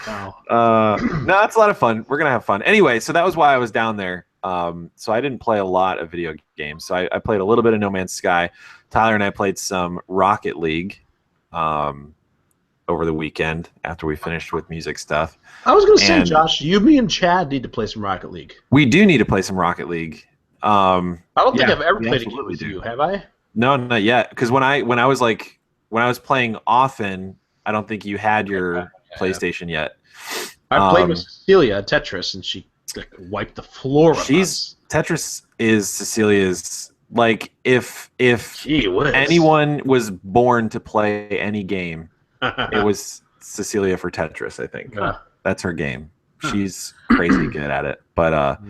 Wow. No, it's a lot of fun. We're gonna have fun. Anyway, so that was why I was down there. So I didn't play a lot of video games. So I played a little bit of No Man's Sky. Tyler and I played some Rocket League over the weekend after we finished with music stuff. I was gonna say, Josh, me and Chad need to play some Rocket League. We do need to play some Rocket League. I don't think I've ever played a game with you, have I? No, not yet. Because when I was playing often, I don't think you had your PlayStation yet. I played with Cecilia Tetris, and she wiped the floor with us. Tetris is Cecilia's. Like if anyone was born to play any game, it was Cecilia for Tetris. I think that's her game. She's crazy good at it. But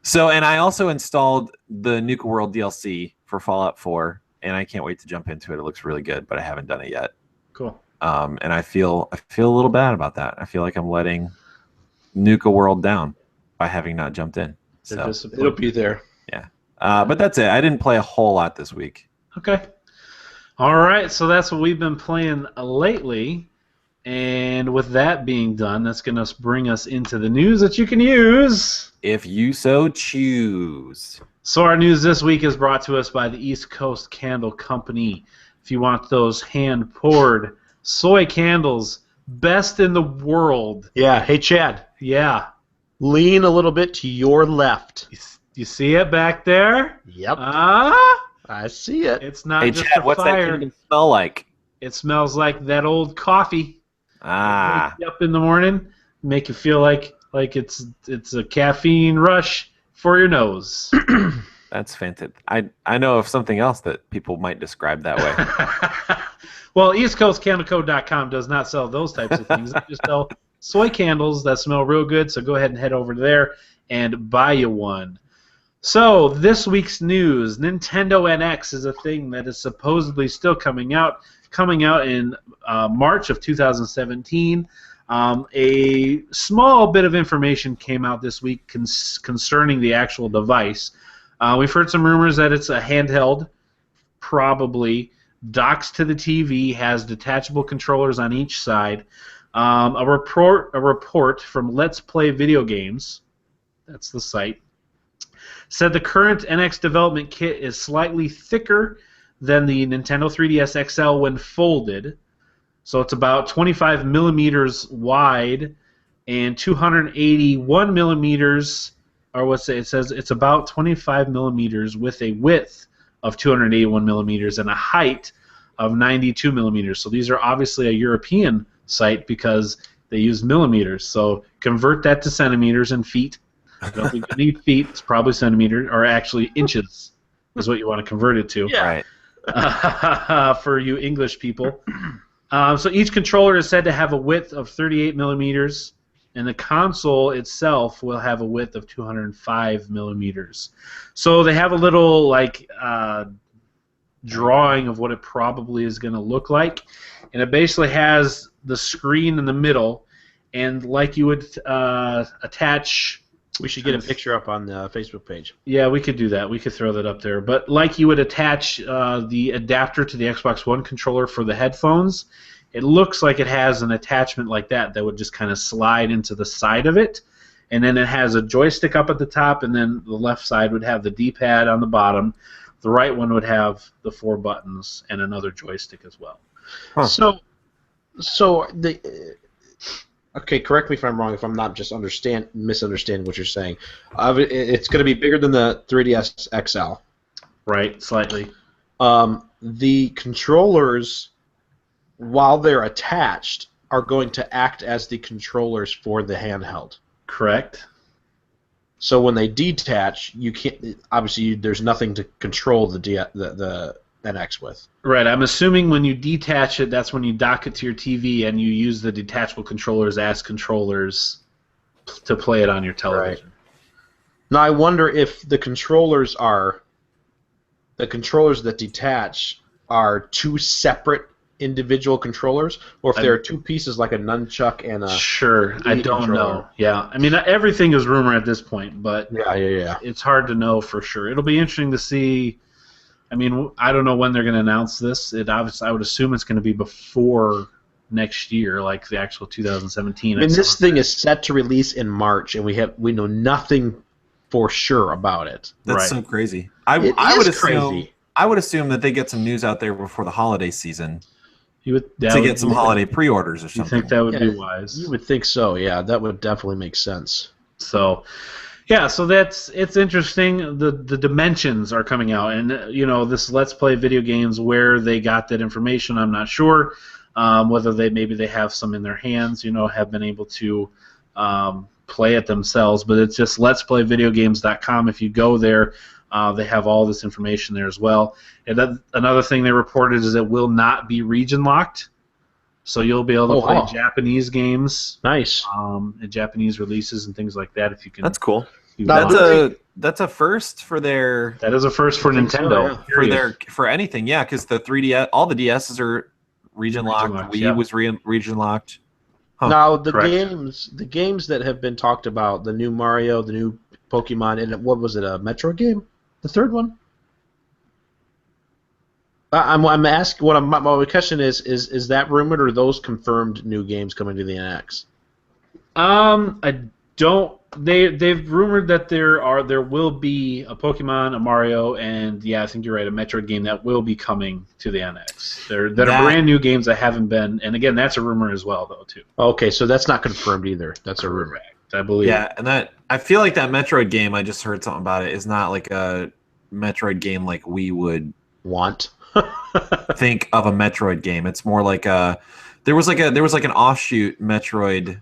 so, and I also installed the Nuka World DLC for Fallout 4, and I can't wait to jump into it. It looks really good, but I haven't done it yet. Cool. And I feel a little bad about that. I feel like I'm letting Nuka World down by having not jumped in. So it'll be there. Yeah. But that's it. I didn't play a whole lot this week. Okay. All right. So that's what we've been playing lately. And with that being done, that's going to bring us into the news that you can use if you so choose. So our news this week is brought to us by the East Coast Candle Company. If you want those hand-poured soy candles, best in the world. Yeah. Hey, Chad. Yeah. Lean a little bit to your left. You see it back there? Yep. I see it. It's not Hey, just Chad, a what's that fire. candle smell like? It smells like that old coffee. Ah. Wake you up in the morning, make you feel like it's a caffeine rush for your nose. That's fantastic. I know of something else that people might describe that way. Well, EastCoastCandleCo.com does not sell those types of things. They just sell soy candles that smell real good, so go ahead and head over there and buy you one. So, this week's news, Nintendo NX is a thing that is supposedly still coming out in March of 2017. A small bit of information came out this week concerning the actual device. We've heard some rumors that it's a handheld, probably, docks to the TV, has detachable controllers on each side. A report from Let's Play Video Games, that's the site, said the current NX development kit is slightly thicker than the Nintendo 3DS XL when folded. So it's about 25 millimeters wide and 281 millimeters, or it says it's about 25 millimeters with a width of 281 millimeters and a height of 92 millimeters. So these are obviously a European site because they use millimeters. So convert that to centimeters and feet. I don't think you need feet. It's probably centimeters, or actually inches is what you want to convert it to. Yeah. Right. For you English people. So each controller is said to have a width of 38 millimeters, and the console itself will have a width of 205 millimeters. So they have a little drawing of what it probably is going to look like, and it basically has the screen in the middle, and like you would attach. We should get a picture up on the Facebook page. Yeah, we could do that. We could throw that up there. But like you would attach the adapter to the Xbox One controller for the headphones, it looks like it has an attachment like that would just kind of slide into the side of it. And then it has a joystick up at the top, and then the left side would have the D-pad on the bottom. The right one would have the 4 buttons and another joystick as well. Huh. So the... Okay, correct me if I'm wrong, if I'm not just misunderstanding what you're saying. It's going to be bigger than the 3DS XL. Right, slightly. The controllers, while they're attached, are going to act as the controllers for the handheld. Correct. So when they detach, you can't. Obviously, there's nothing to control the NX with. Right. I'm assuming when you detach it, that's when you dock it to your TV and you use the detachable controllers as controllers to play it on your television. Right. Now I wonder if the controllers that detach are 2 separate individual controllers, or if there are 2 pieces like a nunchuck and a. Sure, I don't know. Yeah, I mean everything is rumor at this point, but yeah. It's hard to know for sure. It'll be interesting to see. I mean, I don't know when they're going to announce this. I would assume it's going to be before next year, like the actual 2017. I mean, this thing is set to release in March, and we know nothing for sure about it. That's so crazy. I would assume that they get some news out there before the holiday season to get some holiday pre-orders or something. You think that would be wise? You would think so. Yeah, that would definitely make sense. So. Yeah, so it's interesting. The dimensions are coming out, and this Let's Play Video Games, where they got that information, I'm not sure. Whether they have some in their hands, have been able to play it themselves. But it's just Let's Play Let'sPlayVideoGames.com. If you go there, they have all this information there as well. And another thing they reported is it will not be region locked. So you'll be able to play Japanese games, nice, and Japanese releases and things like that. If you can, that's cool. That's a first for their. That is a first for Nintendo. For anything, yeah, because the 3DS, all the DSs are region locked. Wii was region locked. Huh. Now the games that have been talked about, the new Mario, the new Pokemon, and what was it, a Metro game? The third one. I'm asking. My question is that rumored or those confirmed new games coming to the NX? I don't. They've rumored that there will be a Pokemon, a Mario, and yeah, I think you're right, a Metroid game that will be coming to the NX. That are brand new games that haven't been, and again, that's a rumor as well, though, too. Okay, so that's not confirmed either. That's a rumor. Correct, I believe. Yeah, and that I feel like that Metroid game, I just heard something about it, is not like a Metroid game like we would Want. think of a Metroid game. It's more like there was like an offshoot Metroid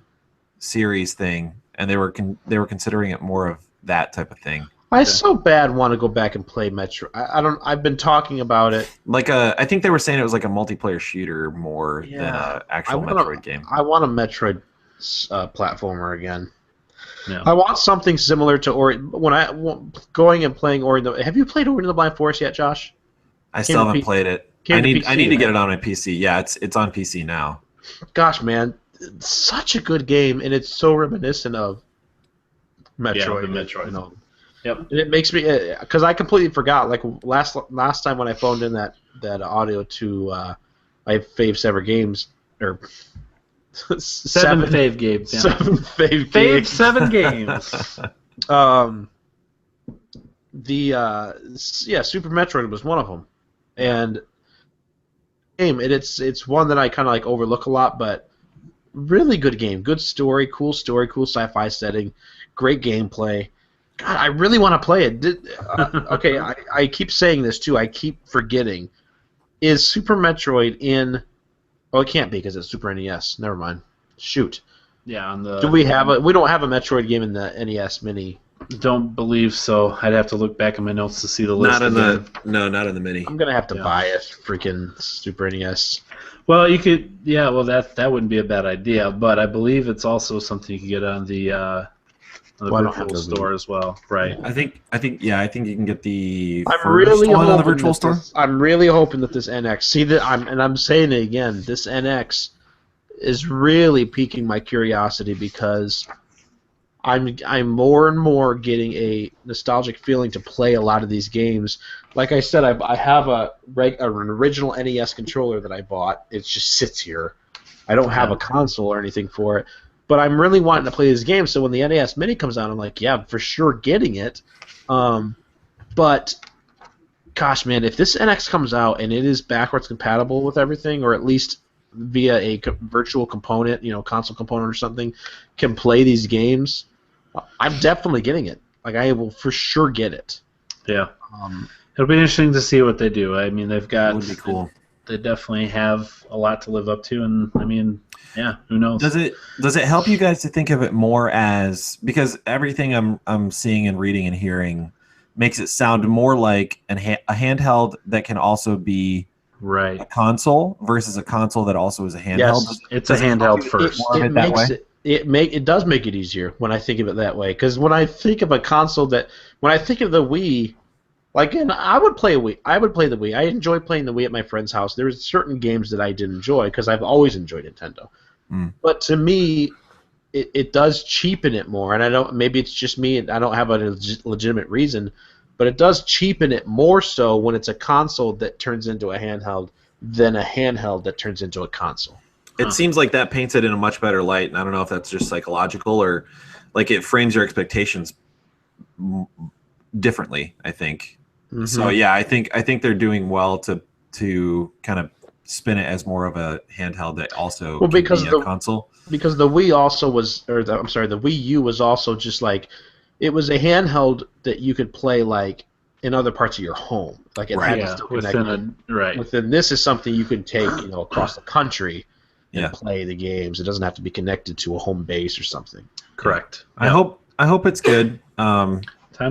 series thing, and they were considering it more of that type of thing. I so bad want to go back and play Metro. I don't. I've been talking about it. Like I think they were saying it was like a multiplayer shooter more than an actual Metroid game. I want a Metroid platformer again. Yeah. I want something similar to going and playing Ori. Have you played Ori and the Blind Forest yet, Josh? I still haven't played it. I need to get it on my PC. Yeah, it's on PC now. Gosh, man, it's such a good game, and it's so reminiscent of Metroid. Yeah, the Metroid. You know. Yep. And it makes me, because I completely forgot. Like last time when I phoned in that audio to my fave ever games or seven fave games. Yeah. Seven fave Fave games. 7 games. Super Metroid was one of them, and it's one that I kind of like overlook a lot, but really good game, good story, cool sci-fi setting, great gameplay. God, I really want to play it. Okay, I keep saying this too. I keep forgetting. Is Super Metroid in? Oh, it can't be because it's Super NES. Never mind. Shoot. Yeah, on the. Do we have a? We don't have a Metroid game in the NES Mini. Don't believe so. I'd have to look back in my notes to see the list. Not in the Mini. I'm gonna have to buy a freaking Super NES. Well, you could. Yeah, well that wouldn't be a bad idea, but I believe it's also something you can get on the virtual store as well, right? I think you can get the I'm really one on the hoping virtual that store. I'm really hoping that this NX. See that I'm saying it again. This NX is really piquing my curiosity because I'm more and more getting a nostalgic feeling to play a lot of these games. Like I said, I have an original NES controller that I bought. It just sits here. I don't have a console or anything for it. But I'm really wanting to play this game, so when the NES Mini comes out, I'm like, yeah, for sure getting it. But, gosh, man, if this NX comes out and it is backwards compatible with everything, or at least via a virtual component, console component or something, can play these games, I'm definitely getting it. Like, I will for sure get it. Yeah. It'll be interesting to see what they do. I mean, they've got. That would be cool. They definitely have a lot to live up to, and I mean, yeah, who knows? Does it help you guys to think of it more as, because everything I'm seeing and reading and hearing makes it sound more like a handheld that can also be right a console versus a console that also is a handheld? Yes, it's a handheld first. It does make it easier when I think of it that way. Because when I think of a console when I think of the Wii. Like, and I would play a Wii. I would play the Wii. I enjoy playing the Wii at my friend's house. There's certain games that I did enjoy because I've always enjoyed Nintendo. But to me, it does cheapen it more. And I don't. Maybe it's just me. And I don't have a legitimate reason, but it does cheapen it more so when it's a console that turns into a handheld than a handheld that turns into a console. It seems like that paints it in a much better light, and I don't know if that's just psychological or like it frames your expectations differently, I think. Mm-hmm. So yeah, I think they're doing well to kind of spin it as more of a handheld that also can be a console. Because the Wii also was, the Wii U was also just like, it was a handheld that you could play like in other parts of your home. Like it had to still connect. Within this is something you can take across the country and play the games. It doesn't have to be connected to a home base or something. Correct. I hope it's good. Time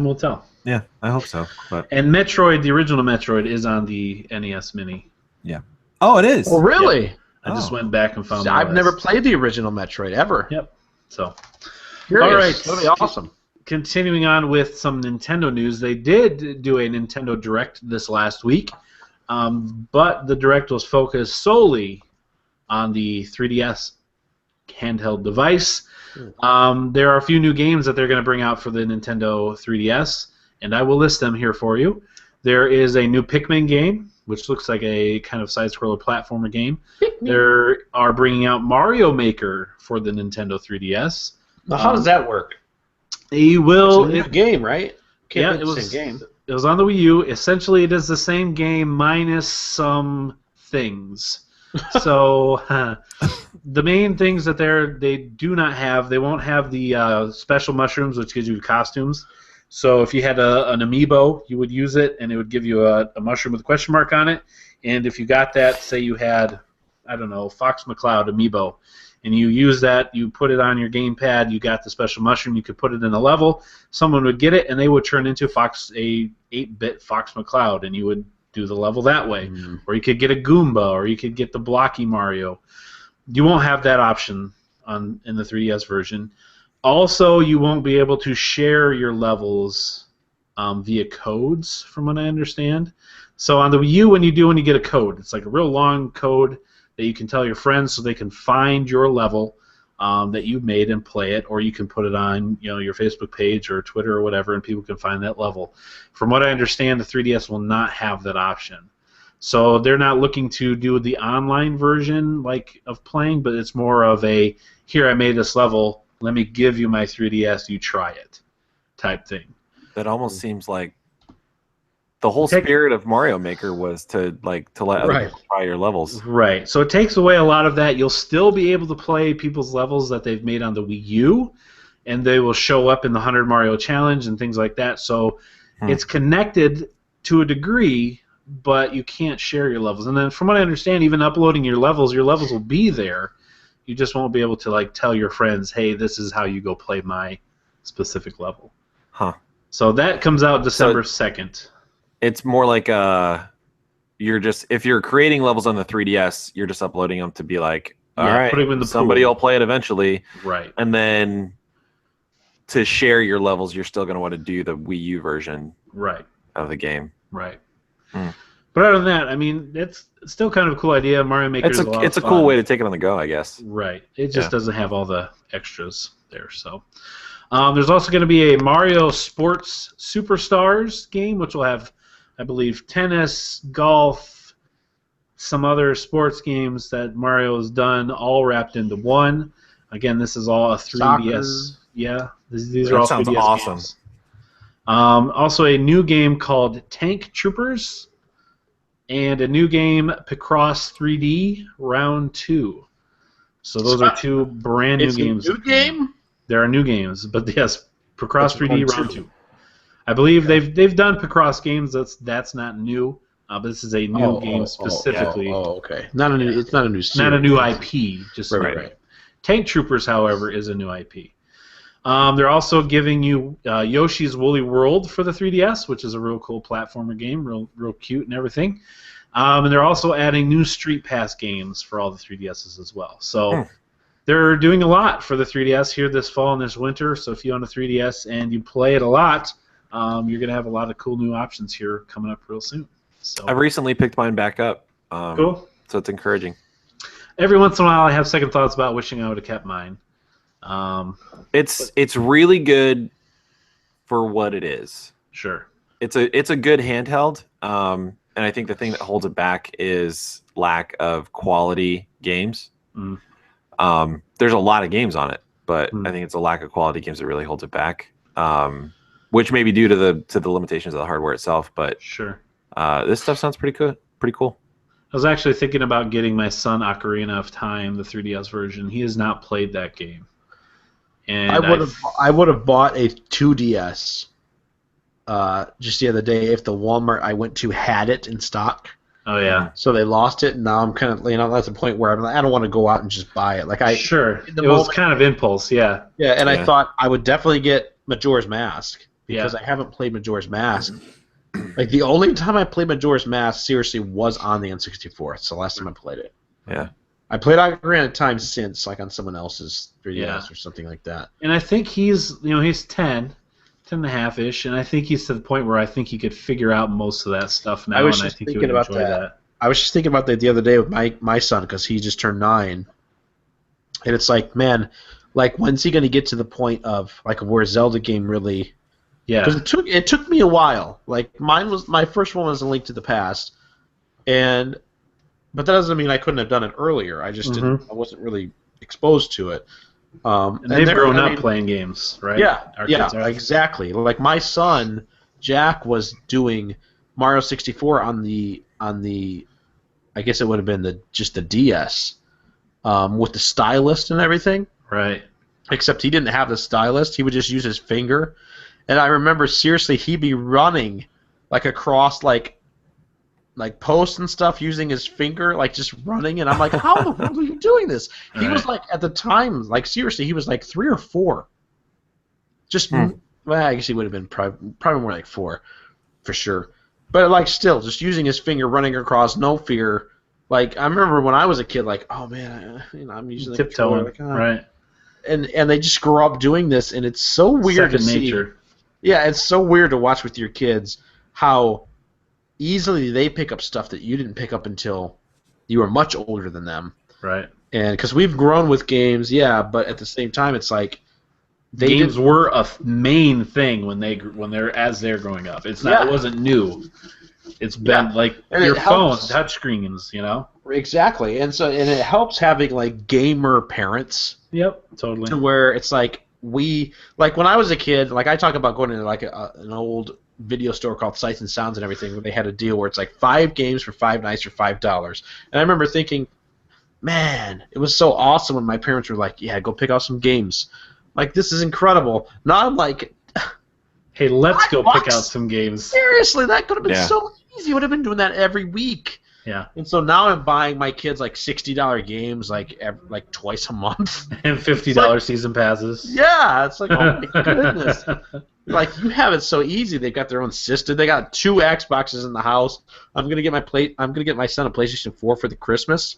will tell. Yeah, I hope so. And Metroid, the original Metroid, is on the NES Mini. Yeah. Oh, it is. Oh, really? Yep. I just went back and found. I've never played the original Metroid ever. Yep. So. Curious. All right. That'll be awesome. Continuing on with some Nintendo news, they did do a Nintendo Direct this last week, but the Direct was focused solely on the 3DS handheld device. There are a few new games that they're going to bring out for the Nintendo 3DS, and I will list them here for you. There is a new Pikmin game which looks like a kind of side-scroller platformer game. They are bringing out Mario Maker for the Nintendo 3DS. Now, how does that work? You will. It's a new game, right? Yeah, Can't be the same game. It was on the Wii U. Essentially, it is the same game minus some things. So the main things that they do not have, they won't have the special mushrooms, which gives you costumes. So if you had an amiibo, you would use it, and it would give you a mushroom with a question mark on it. And if you got that, say you had, I don't know, Fox McCloud amiibo, and you use that, you put it on your gamepad, you got the special mushroom, you could put it in a level, someone would get it, and they would turn into a 8-bit Fox McCloud, and you would do the level that way. Mm-hmm. Or you could get a Goomba, or you could get the blocky Mario. You won't have that option in the 3DS version. Also, you won't be able to share your levels via codes, from what I understand. So on the Wii U, when you get a code, it's like a real long code that you can tell your friends so they can find your level that you made and play it, or you can put it on your Facebook page or Twitter or whatever, and people can find that level. From what I understand, the 3DS will not have that option. So they're not looking to do the online version of playing, but it's more of a, here, I made this level, let me give you my 3DS, you try it type thing. That almost seems like the whole spirit of Mario Maker was to let other people try your levels. Right. So it takes away a lot of that. You'll still be able to play people's levels that they've made on the Wii U, and they will show up in the 100 Mario Challenge and things like that. So it's connected to a degree, but you can't share your levels. And then from what I understand, even uploading your levels will be there. You just won't be able to tell your friends, hey, this is how you go play my specific level. Huh. So that comes out December 2nd. It's more like if you're creating levels on the 3DS, you're just uploading them to be like, all right, put them in the somebody pool. will play it eventually. Right. And then to share your levels, you're still going to want to do the Wii U version of the game. Right. But other than that, I mean, it's still kind of a cool idea. Mario Maker is a lot It's a of fun. cool way to take it on the go, I guess. Right. It just doesn't have all the extras there. So there's also going to be a Mario Sports Superstars game, which will have, I believe, tennis, golf, some other sports games that Mario has done, all wrapped into one. Again, this is all a 3DS. Soccer. Yeah, these are all 3DS sounds awesome. games. Also, a new game called Tank Troopers, and a new game, Picross 3D Round 2. So those are two brand new games. New game? There are new games, but yes, Picross 3D Round 2. I believe they've done Picross games. That's not new, but this is a new game specifically. Okay. It's not a new series. Not a new IP. Just right. Tank Troopers, however, is a new IP. They're also giving you Yoshi's Woolly World for the 3DS, which is a real cool platformer game, real cute and everything. And they're also adding new Street Pass games for all the 3DSs as well. So they're doing a lot for the 3DS here this fall and this winter. So if you own a 3DS and you play it a lot, you're going to have a lot of cool new options here coming up real soon. So I've recently picked mine back up. Cool. So it's encouraging. Every once in a while, I have second thoughts about wishing I would have kept mine. It's really good for what it is. Sure. It's a good handheld. And I think the thing that holds it back is lack of quality games. There's a lot of games on it, but I think it's a lack of quality games that really holds it back. Which may be due to the limitations of the hardware itself, but sure. This stuff sounds pretty cool. I was actually thinking about getting my son Ocarina of Time, the 3DS version. He has not played that game. And I would have bought a 2DS just the other day if the Walmart I went to had it in stock. Oh yeah. So they lost it, and now I'm kind of that's the point where I'm like, I don't want to go out and just buy it. It was kind of impulse, yeah. Yeah, and I thought I would definitely get Majora's Mask because I haven't played Majora's Mask. The only time I played Majora's Mask seriously was on the N64. It's the last time I played it. Yeah. I played Ocarina of Time since, on someone else's 3DS or something like that. And I think he's 10 and a half-ish, and I think he's to the point where I think he could figure out most of that stuff now, and I think he would enjoy that. I was just thinking about that the other day with my son because he just turned 9, and it's man, when's he going to get to the point of where a Zelda game really? Yeah. Because it took me a while. My first one was A Link to the Past. But that doesn't mean I couldn't have done it earlier. I just didn't. I wasn't really exposed to it. And they've grown up playing games, right? Yeah, Our kids are. exactly. Like my son Jack was doing Mario 64 on the I guess it would have been just the DS with the stylus and everything. Right. Except he didn't have the stylus. He would just use his finger. And I remember seriously he'd be running like across like posts and stuff using his finger, like just running, and I'm like, how the world are you doing this? He was like, at the time, like seriously, he was like 3 or 4. Just, well, I guess he would have been probably more like 4, for sure. But like still, just using his finger, running across, no fear. Like I remember when I was a kid, like, oh man, I'm using the controller, tiptoeing, like, right? And they just grow up doing this, and it's so weird to see. Yeah, it's so weird to watch with your kids how easily they pick up stuff that you didn't pick up until you were much older than them. Right. And because we've grown with games, yeah, but at the same time, it's like games were a main thing when they're growing up. It's not. It wasn't new. It's been like your phone, touchscreens, you know. Exactly, and it helps having like gamer parents. Yep, totally. To where it's like when I was a kid, like I talk about going into like an old video store called Sights and Sounds and everything, where they had a deal where it's like 5 games for 5 nights for $5. And I remember thinking, man, it was so awesome when my parents were like, yeah, go pick out some games. Like, this is incredible. Now I'm like, hey, let's go pick out some games. Seriously, that could have been so easy. I would have been doing that every week. Yeah. And so now I'm buying my kids like $60 games like twice a month. And $50 season passes. Yeah, it's like, oh my goodness. Like, you have it so easy. They've got their own system. They got 2 Xboxes in the house. I'm gonna get my son a PlayStation 4 for the Christmas.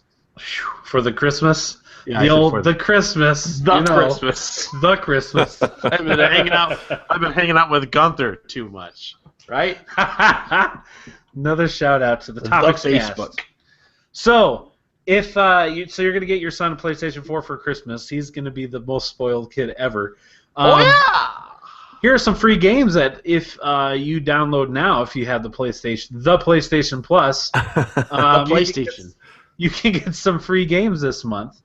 For the Christmas? Yeah, the Christmas. Christmas. The Christmas. I've been hanging out with Gunther too much. Right? Another shout out to the Topics Facebook. So, if you're gonna get your son a PlayStation 4 for Christmas, he's gonna be the most spoiled kid ever. Here are some free games that if you download now, if you have the PlayStation Plus, you can get some free games this month.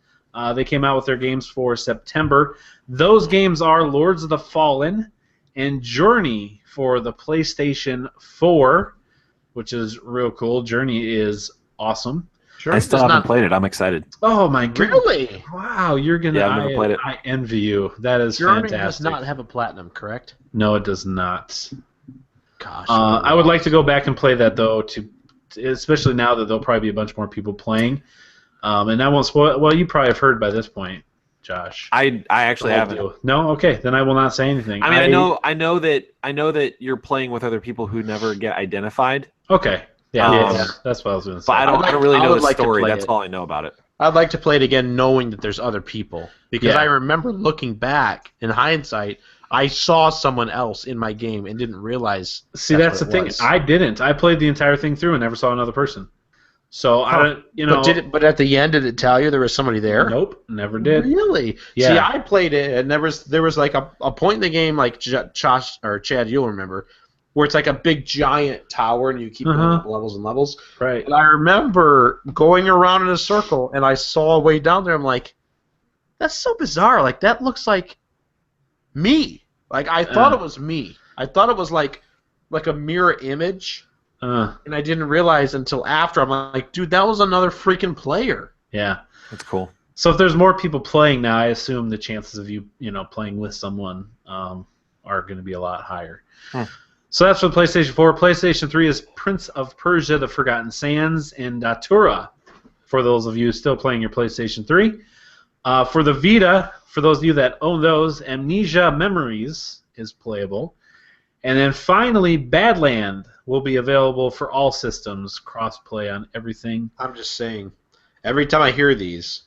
They came out with their games for September. Those games are Lords of the Fallen and Journey for the PlayStation 4, which is real cool. Journey is awesome. Sure. I still haven't played it. I'm excited. Oh my god! Really? Wow, you're gonna. Yeah, I've never played it. I envy you. That is Journey fantastic. does not have a platinum, correct? No, it does not. Gosh. I would like to go back and play that though, especially now that there'll probably be a bunch more people playing. And I won't spoil. Well, you probably have heard by this point, Josh. I actually haven't. No, okay, then I will not say anything. I mean, I know that you're playing with other people who never get identified. Okay. Yeah, that's what I was going to say. But I don't really know the story. That's all I know about it. I'd like to play it again knowing that there's other people. Because I remember looking back, in hindsight, I saw someone else in my game and didn't realize. See, that's the thing. I didn't. I played the entire thing through and never saw another person. So I don't, But at the end, did it tell you there was somebody there? Nope, never did. Really? Yeah. See, I played it, and there was like a point in the game, like Josh or Chad, you'll remember, where it's like a big giant tower, and you keep going up levels and levels. Right. And I remember going around in a circle, and I saw way down there. I'm like, that's so bizarre. Like that looks like me. Like I thought it was me. I thought it was like a mirror image. And I didn't realize until after. I'm like, dude, that was another freaking player. Yeah. That's cool. So if there's more people playing now, I assume the chances of you playing with someone are going to be a lot higher. So that's for the PlayStation 4. PlayStation 3 is Prince of Persia: The Forgotten Sands and Datura, for those of you still playing your PlayStation 3. For the Vita, for those of you that own those, Amnesia Memories is playable. And then finally, Badland will be available for all systems, cross-play on everything. I'm just saying, every time I hear these,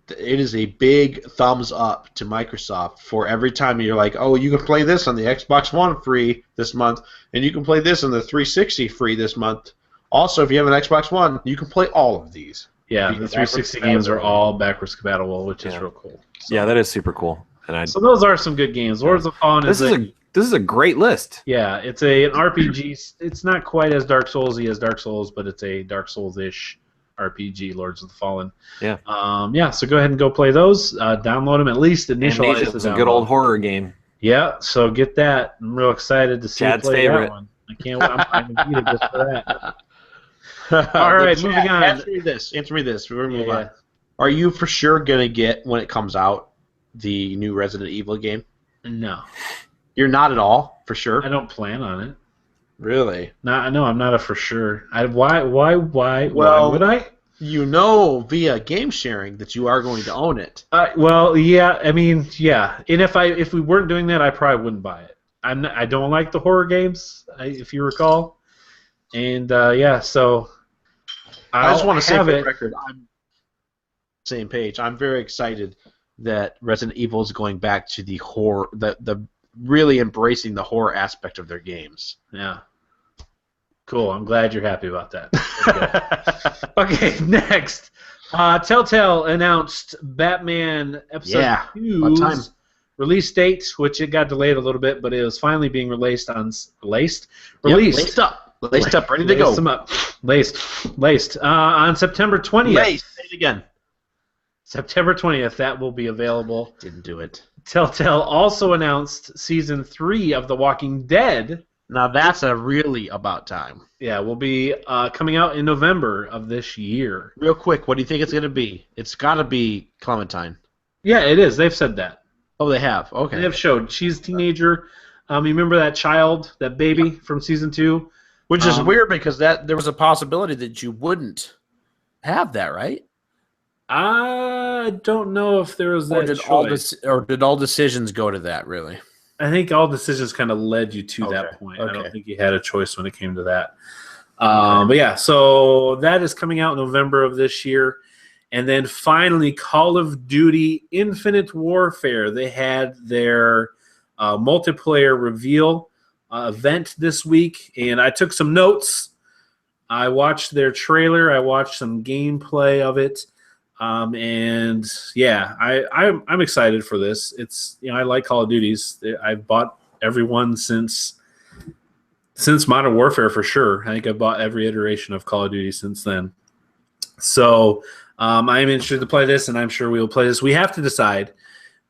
it is a big thumbs up to Microsoft for every time you're like, oh, you can play this on the Xbox One free this month, and you can play this on the 360 free this month. Also, if you have an Xbox One, you can play all of these. Yeah, the 360 games are all backwards compatible, which is real cool. So. Yeah, that is super cool. And so those are some good games. Lords of Fallen this This is a great list. Yeah, it's an RPG. It's not quite as Dark Souls-y as Dark Souls, but it's a Dark Souls-ish RPG, Lords of the Fallen. Yeah. Yeah, so go ahead and go play those. Download them, at least initialize It's the a good old download. horror game. Yeah, so get that. I'm real excited to see you Chad's play favorite. that one. I can't wait. I'm going to just for that. All right, moving on. Answer me this. We're moving Yeah. on. Are you for sure going to get, when it comes out, the new Resident Evil game? No, You're not at all, for sure? I don't plan on it. Really? No, I'm not a for sure. Why Well- would I? You know via game sharing that you are going to own it. Well, yeah. I mean, yeah. And if we weren't doing that, I probably wouldn't buy it. I don't like the horror games, if you recall. And yeah, so I just want to say have for the it. record, I'm same page. I'm very excited that Resident Evil is going back to the horror, the really embracing the horror aspect of their games. Yeah. Cool. I'm glad you're happy about that. Okay, next. Telltale announced Batman Episode Yeah, about time. 2's release date, which it got delayed a little bit, but it was finally being released on Laced up, ready to go. Laced them up. Laced. On September 20th. Laced. Say it again. September 20th, that will be available. Didn't do it. Telltale also announced Season 3 of The Walking Dead. Now that's a really about time. Yeah, will be coming out in November of this year. Real quick, what do you think it's going to be? It's got to be Clementine. Yeah, it is. They've said that. Oh, they have. Okay. They have showed. She's a teenager. You remember that child, that baby from Season 2? Which is weird because there was a possibility that you wouldn't have that, right? I don't know if there was Or that did choice. did all decisions go to that, really? I think all decisions kind of led you to that Okay, point. I okay. don't think you had a choice when it came to that. But yeah, so that is coming out in November of this year. And then finally, Call of Duty Infinite Warfare. They had their multiplayer reveal event this week, and I took some notes. I watched their trailer. I watched some gameplay of it. And yeah, I'm excited for this. It's, I like Call of Duties. I've bought every one since Modern Warfare for sure. I think I've bought every iteration of Call of Duty since then. So I'm interested to play this, and I'm sure we will play this. We have to decide,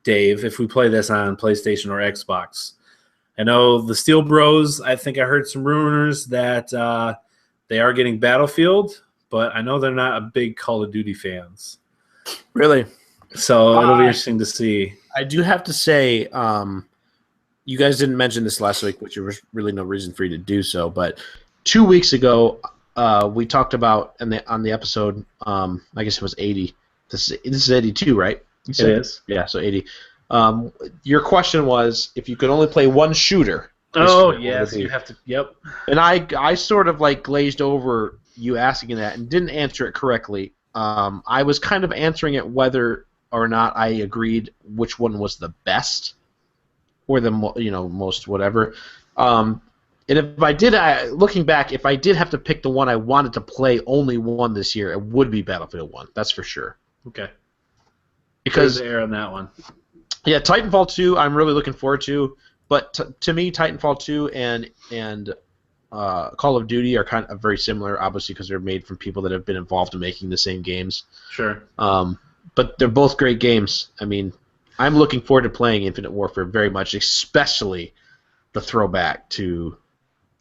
Dave, if we play this on PlayStation or Xbox. I know the Steel Bros, I think I heard some rumors that they are getting Battlefield, but I know they're not a big Call of Duty fans. Really? So it'll be interesting to see. I do have to say, you guys didn't mention this last week, which there was really no reason for you to do so. But 2 weeks ago, we talked about on the episode. I guess it was 80. This is 82, right? It is. Yeah, so 80. Your question was if you could only play one shooter. Oh, this year, what yes, would it you be? have to. Yep. And I sort of like glazed over you asking that and didn't answer it correctly. I was kind of answering it whether or not I agreed which one was the best or the most whatever. And if I did, looking back, if I did have to pick the one I wanted to play only one this year, it would be Battlefield 1. That's for sure. Okay. Because Air on that one. yeah, Titanfall 2, I'm really looking forward to. But to me, Titanfall 2 and Call of Duty are kind of very similar, obviously, because they're made from people that have been involved in making the same games. Sure. But they're both great games. I mean, I'm looking forward to playing Infinite Warfare very much, especially the throwback to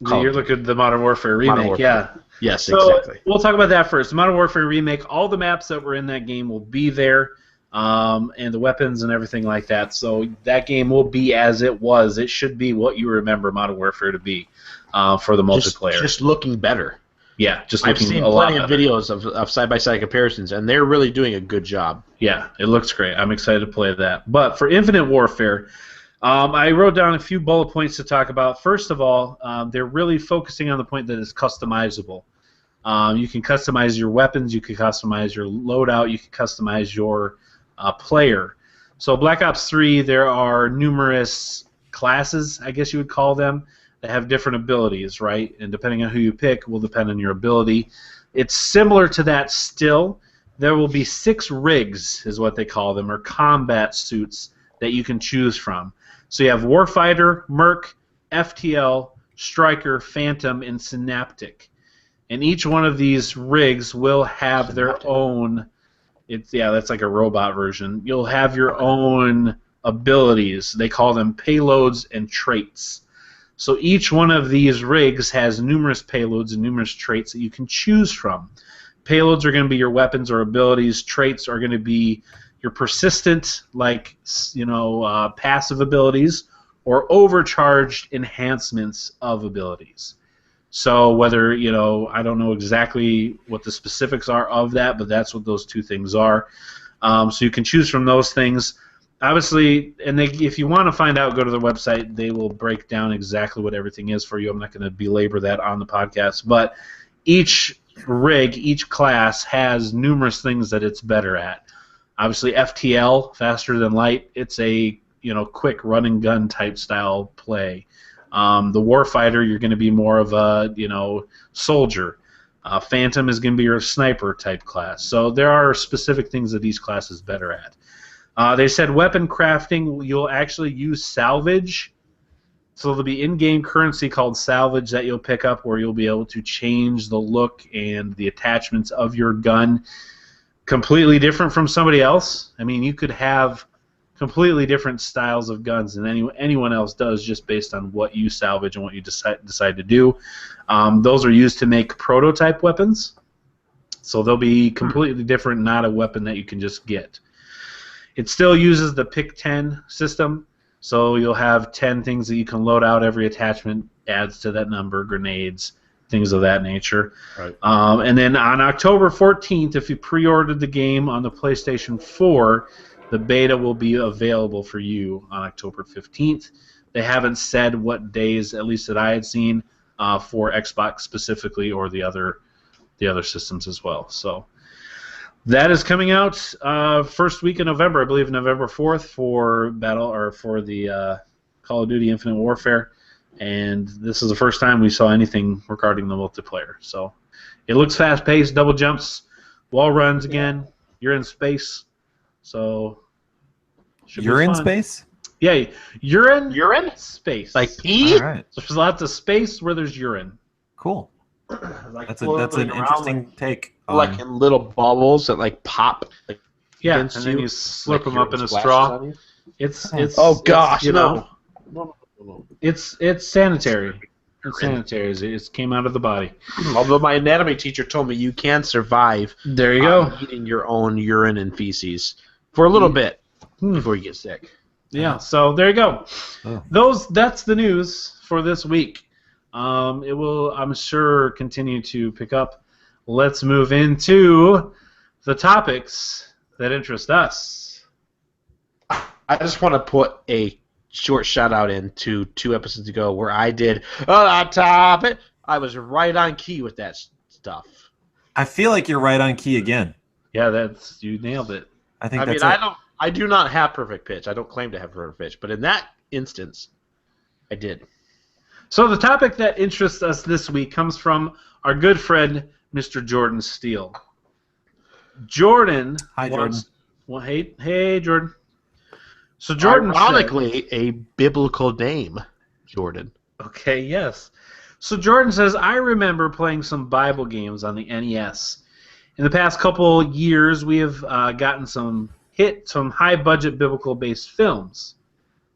Call You're of looking at the Modern Warfare remake. Modern Warfare. Yeah. Yes, So exactly. we'll talk about that first. The Modern Warfare remake. All the maps that were in that game will be there, and the weapons and everything like that. So that game will be as it was. It should be what you remember Modern Warfare to be for the multiplayer. Just looking better. Yeah, just I've looking seen a lot plenty of better. videos of side-by-side comparisons, and they're really doing a good job. Yeah, it looks great. I'm excited to play that. But for Infinite Warfare, I wrote down a few bullet points to talk about. First of all, they're really focusing on the point that it's customizable. You can customize your weapons, you can customize your loadout, you can customize your player. So Black Ops 3, there are numerous classes, I guess you would call them, that have different abilities, right? And depending on who you pick will depend on your ability. It's similar to that still. There will be 6 rigs, is what they call them, or combat suits that you can choose from. So you have Warfighter, Merc, FTL, Striker, Phantom, and Synaptic. And each one of these rigs will have their own. That's like a robot version. You'll have your own abilities. They call them payloads and traits. So each one of these rigs has numerous payloads and numerous traits that you can choose from. Payloads are going to be your weapons or abilities. Traits are going to be your persistent, passive abilities, or overcharged enhancements of abilities. So whether, I don't know exactly what the specifics are of that, but that's what those two things are. So you can choose from those things. Obviously, and if you want to find out, go to their website. They will break down exactly what everything is for you. I'm not going to belabor that on the podcast. But each rig, each class has numerous things that it's better at. Obviously, FTL, faster than light, it's a quick run and gun type style play. The Warfighter, you're going to be more of a soldier. Phantom is going to be your sniper type class. So there are specific things that each class is better at. They said weapon crafting, you'll actually use salvage. So there'll be in-game currency called salvage that you'll pick up where you'll be able to change the look and the attachments of your gun completely different from somebody else. I mean, you could have completely different styles of guns than anyone else does just based on what you salvage and what you decide to do. Those are used to make prototype weapons. So they'll be completely different, not a weapon that you can just get. It still uses the Pick 10 system, so you'll have 10 things that you can load out. Every attachment adds to that number, grenades, things of that nature. Right. And then on October 14th, if you pre-ordered the game on the PlayStation 4, the beta will be available for you on October 15th. They haven't said what days, at least that I had seen, for Xbox specifically or the other systems as well. So that is coming out first week in November, I believe November 4th for the Call of Duty Infinite Warfare, and this is the first time we saw anything regarding the multiplayer. So it looks fast-paced, double jumps, wall runs again. You're in space, so you're in space. Yeah, urine space. Like pee? All right, So there's lots of space where there's urine. cool. Like That's an interesting take. Like in little bubbles that like pop. Like, Yeah, and against then you, you slurp like them up in a urine splashes straw. on you. It's Oh gosh, no. No. It's sanitary. It's sanitary. It came out of the body. Although my anatomy teacher told me you can survive There you go. eating your own urine and feces for a little bit before you get sick. Yeah. So there you go. Oh. That's the news for this week. It will, I'm sure, continue to pick up. Let's move into the topics that interest us. I just want to put a short shout out into 2 episodes ago where I did a topic. I was right on key with that stuff. I feel like you're right on key again. Yeah, you nailed it. I think I that's mean, it. I do not have perfect pitch. I don't claim to have perfect pitch, but in that instance, I did. So the topic that interests us this week comes from our good friend, Mr. Jordan Steele. Jordan. Hi, Jordan. Well, hey, Jordan. So Jordan Ironically, a biblical name, Jordan. Okay, yes. So Jordan says, I remember playing some Bible games on the NES. In the past couple years, we have gotten some high-budget biblical-based films.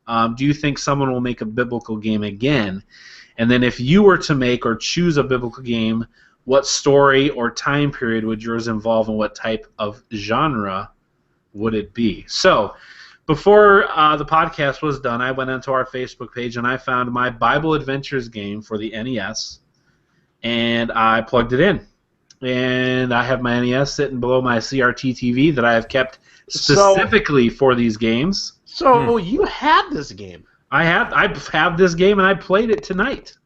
Do you think someone will make a biblical game again? And then if you were to make or choose a biblical game, what story or time period would yours involve and what type of genre would it be? So before the podcast was done, I went onto our Facebook page and I found my Bible Adventures game for the NES, and I plugged it in. And I have my NES sitting below my CRT TV that I have kept specifically for these games. So you had this game. I have this game, and I played it tonight.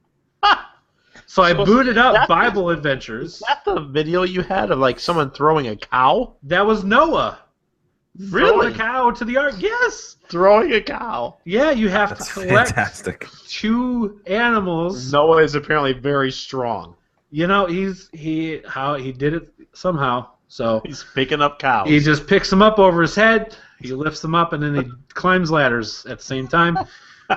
So I booted up Bible Adventures. Is that the video you had of like someone throwing a cow? That was Noah. Really? Throwing a cow to the ark. Yes. Throwing a cow. Yeah, you have That's to collect fantastic. 2 animals. Noah is apparently very strong. You know, he did it somehow. So He's picking up cows. he just picks them up over his head. He lifts them up, and then he climbs ladders at the same time.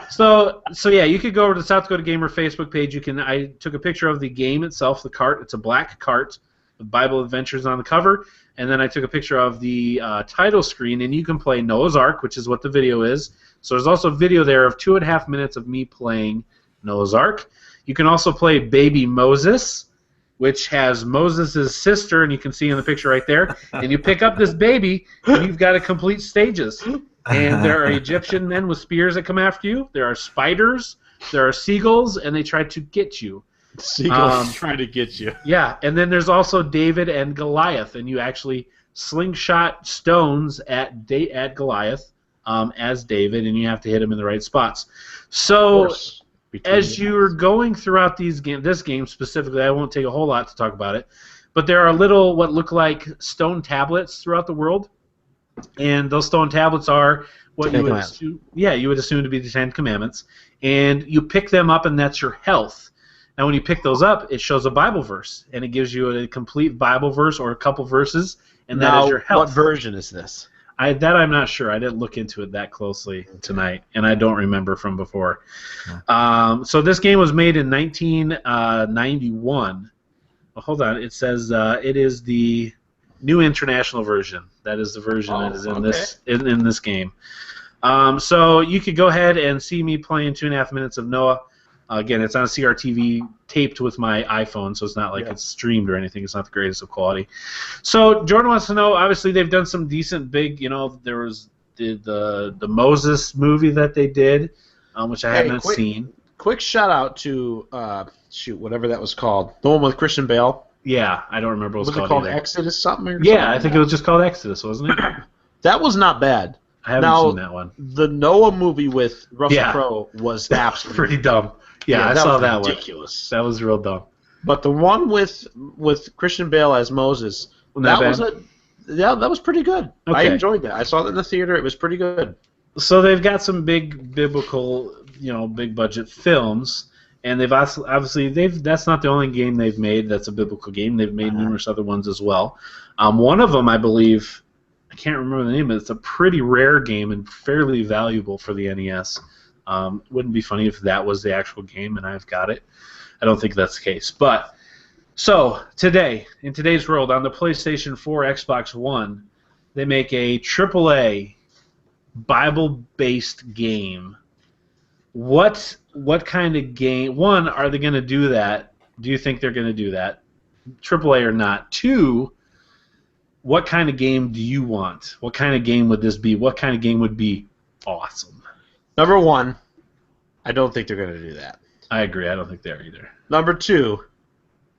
So yeah, you could go over to the South Dakota Gamer Facebook page. I took a picture of the game itself, the cart. It's a black cart with Bible Adventures on the cover, and then I took a picture of the title screen, and you can play Noah's Ark, which is what the video is. So there's also a video there of 2.5 minutes of me playing Noah's Ark. You can also play Baby Moses, which has Moses' sister, and you can see in the picture right there. And you pick up this baby, and you've got to complete stages. And there are Egyptian men with spears that come after you. There are spiders. There are seagulls, and they try to get you. Seagulls trying to get you. Yeah, and then there's also David and Goliath, and you actually slingshot stones at Goliath as David, and you have to hit him in the right spots. So as you're going throughout this game specifically, I won't take a whole lot to talk about it, but there are little what look like stone tablets throughout the world, and those stone tablets are what you would assume, you would assume to be the Ten Commandments, and you pick them up, and that's your health. Now, when you pick those up, it shows a Bible verse, and it gives you a complete Bible verse or a couple verses, and that is your health. What version is this? I'm not sure. I didn't look into it that closely tonight, and I don't remember from before. So this game was made in 1991. Well, hold on. It says it is the New International Version. That is the version that is in this game. So you could go ahead and see me playing 2.5 minutes of Noah. Again, it's on a CRTV taped with my iPhone, so it's not like it's streamed or anything. It's not the greatest of quality. So Jordan wants to know, obviously they've done some decent big, there was the Moses movie that they did, which I haven't seen. Quick shout out to, whatever that was called. The one with Christian Bale. Yeah, I don't remember what was it called. Was it called Exodus something? I think it was just called Exodus, wasn't it? That was not bad. I haven't seen that one. The Noah movie with Russell Crowe was absolutely pretty dumb. Yeah, I saw that one. Ridiculous. That was real dumb. But the one with Christian Bale as Moses, that was pretty good. Okay. I enjoyed that. I saw that in the theater. It was pretty good. So they've got some big biblical, big budget films, and they've obviously that's not the only game they've made that's a biblical game. They've made numerous other ones as well. One of them, I believe, I can't remember the name, but it's a pretty rare game and fairly valuable for the NES. Wouldn't be funny if that was the actual game and I've got it. I don't think that's the case. But so in today's world, on the PlayStation 4, Xbox One, they make a AAA Bible-based game. What kind of game? One, are they going to do that? Do you think they're going to do that? AAA or not? Two, what kind of game do you want? What kind of game would this be? What kind of game would be awesome? Number one, I don't think they're going to do that. I agree. I don't think they are either. Number two,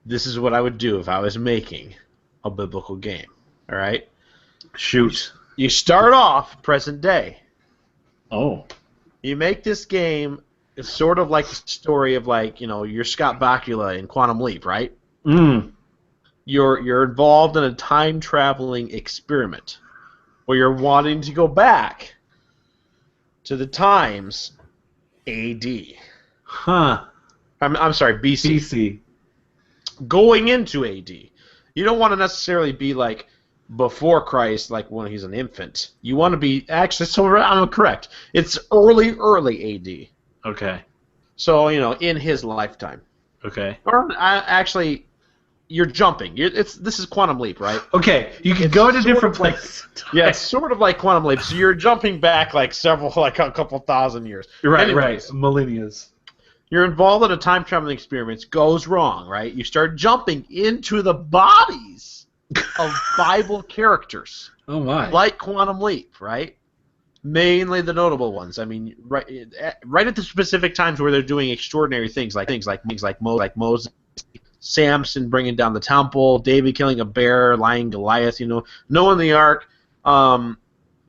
this is what I would do if I was making a biblical game. All right? Shoot. You start off present day. Oh. You make this game, it's sort of like the story of you're Scott Bakula in Quantum Leap, right? You're involved in a time-traveling experiment where you're wanting to go back to the times A.D. Huh. I'm sorry, B.C. B.C. Going into A.D. You don't want to necessarily be before Christ, when he's an infant. You want to be I'm correct. It's early A.D. Okay. So in his lifetime. Okay. Or actually, you're jumping. This is Quantum Leap, right? Okay, you can go to different places. Yeah, it's sort of like Quantum Leap. So you're jumping back a couple thousand years. Right. Millennias. You're involved in a time traveling experiment. Goes wrong, right? You start jumping into the bodies of Bible characters. Oh my! Like Quantum Leap, right? Mainly the notable ones. I mean, right at the specific times where they're doing extraordinary things like Moses. Samson bringing down the temple, David killing a bear, lying Goliath, Noah in the ark.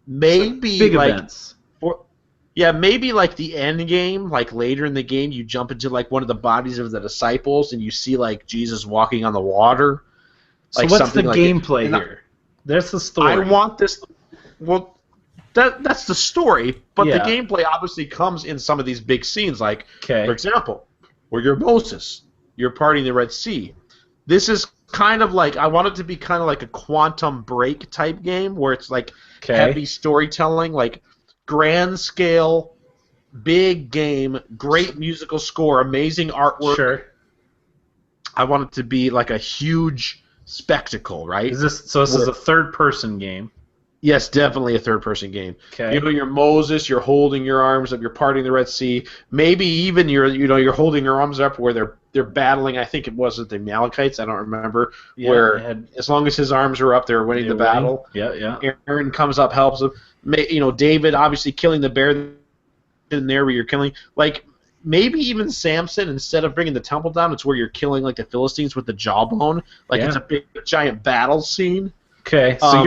Maybe big events. Maybe the end game, later in the game, you jump into one of the bodies of the disciples and you see Jesus walking on the water. So what's the gameplay here? That's the story. I want this. Well, that's the story, but the gameplay obviously comes in some of these big scenes, for example, where you're Moses. You're parting the Red Sea. This is kind of I want it to be kind of like a Quantum Break type game where it's heavy storytelling, grand scale big game, great musical score, amazing artwork. Sure. I want it to be like a huge spectacle, right? This is a third-person game? Yes, definitely a third-person game. Okay. You know, you're Moses. You're holding your arms up. You're parting the Red Sea. Maybe even you're holding your arms up where they're battling. I think it wasn't the Amalekites. I don't remember. Yeah, where as long as his arms were up, they were winning the battle. Yeah. Aaron comes up, helps him. David obviously killing the bear in there where you're killing. Like maybe even Samson, instead of bringing the temple down, it's where you're killing like the Philistines with the jawbone. Like it's a big giant battle scene. Okay, so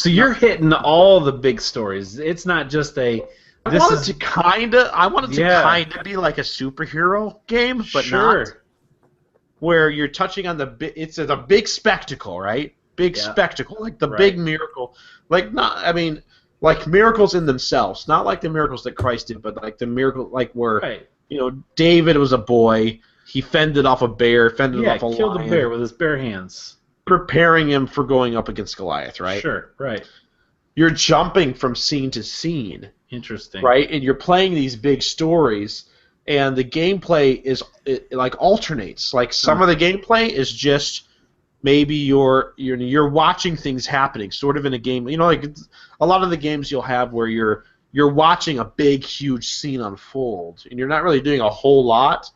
you're hitting all the big stories. It's not just I want it to kind of be like a superhero game, but not where you're touching on it's a big spectacle, right? Big spectacle, like the big miracle, like miracles in themselves, not like the miracles that Christ did, but like the miracle, like where David was a boy, he fended off a bear, off a killed lion, a bear with his bare hands. Preparing him for going up against Goliath, right? Sure, right. You're jumping from scene to scene. Interesting. Right? And you're playing these big stories, and the gameplay like alternates. Like some of the gameplay is just maybe you're watching things happening, sort of in a game. Like a lot of the games you'll have where you're watching a big, huge scene unfold, and you're not really doing a whole lot,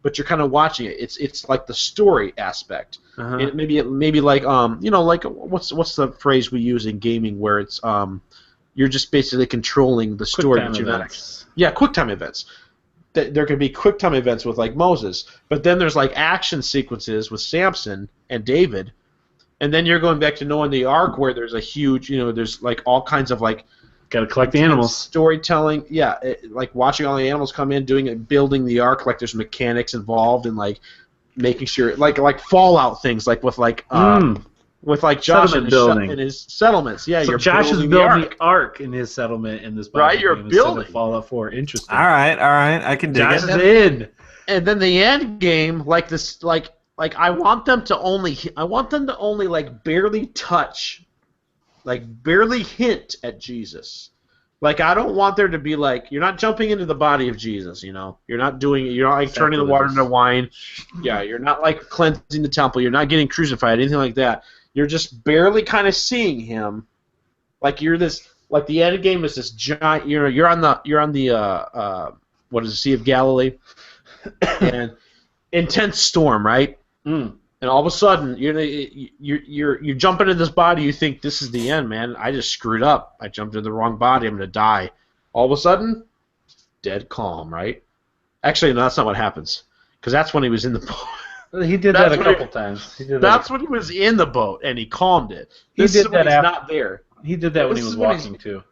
but you're kind of watching it. It's like the story aspect. Uh-huh. Maybe like like what's the phrase we use in gaming where it's you're just basically controlling the story. QuickTime events. There could be QuickTime events with like Moses, but then there's like action sequences with Samson and David, and then you're going back to Noah and the Ark where there's a huge there's like all kinds of like gotta collect the animals, storytelling, like watching all the animals come in, building the Ark, like there's mechanics involved and like making sure like Fallout things, like with Josh and his settlements. Yeah, so Josh is building the Ark in his settlement in this right. You're building Fallout 4. Interesting. All right, I can dig Josh it. Is in. And then the end game, like this, like I want them to only like barely touch, like barely hint at Jesus. Like I don't want there to be like you're not jumping into the body of Jesus, you're not like turning the water into wine. Yeah, you're not like cleansing the temple. You're not getting crucified, anything like that. You're just barely kind of seeing him. Like you're this, like the end game is this giant. You're on the what is the Sea of Galilee, and intense storm, right? And all of a sudden, you jump into this body. You think this is the end, man. I just screwed up. I jumped into the wrong body. I'm gonna die. All of a sudden, dead calm, right? Actually, no, that's not what happens. Because that's when he was in the boat. He did that a couple times. That's when he was in the boat and he calmed it. This is when he's not there. He did that when he was walking too.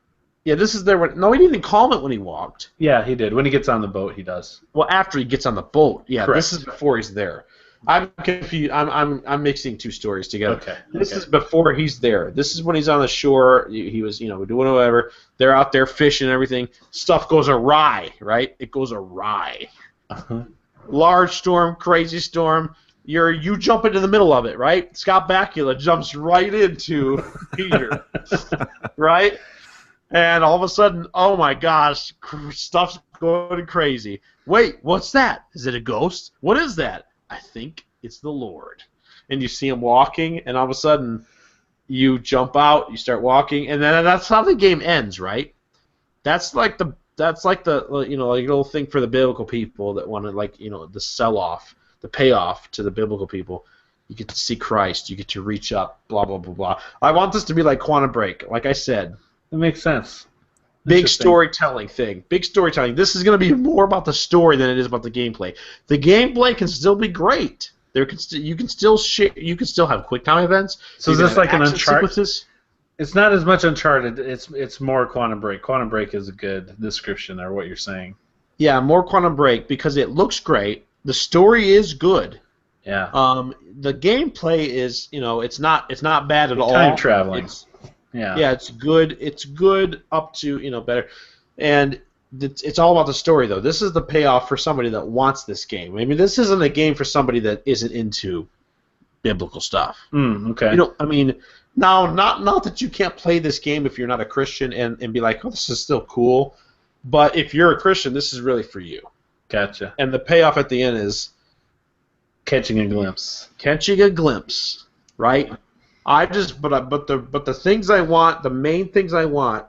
Yeah, this is there when. No, he didn't calm it when he walked. Yeah, he did. When he gets on the boat, he does. Well, after he gets on the boat. Yeah, correct. This is before he's there. I'm confused. I'm mixing two stories together. Okay. This is before he's there. This is when he's on the shore. He was, doing whatever. They're out there fishing and everything. Stuff goes awry, right? It goes awry. Uh-huh. Large storm, crazy storm. You jump into the middle of it, right? Scott Bakula jumps right into Peter, right? And all of a sudden, oh my gosh, stuff's going crazy. Wait, what's that? Is it a ghost? What is that? I think it's the Lord. And you see him walking, and all of a sudden, you jump out, you start walking, and then that's how the game ends, right? That's like the little thing for the biblical people that want to the sell-off, the payoff to the biblical people. You get to see Christ, you get to reach up, blah blah blah blah. I want this to be like Quantum Break, like I said. That makes sense. Big storytelling thing. Big storytelling. This is going to be more about the story than it is about the gameplay. The gameplay can still be great. You can still have QuickTime events. So is this like an Uncharted? Sequences. It's not as much Uncharted. It's more Quantum Break. Quantum Break is a good description of what you're saying. Yeah, more Quantum Break because it looks great. The story is good. Yeah. The gameplay is it's not bad at all. Time traveling. Yeah, it's good. It's good up to better, and it's all about the story though. This is the payoff for somebody that wants this game. I mean, this isn't a game for somebody that isn't into biblical stuff. Okay. Now not that you can't play this game if you're not a Christian and be like, oh, this is still cool. But if you're a Christian, this is really for you. Gotcha. And the payoff at the end is Catching a glimpse. catching a glimpse, right? But the things I want, the main things I want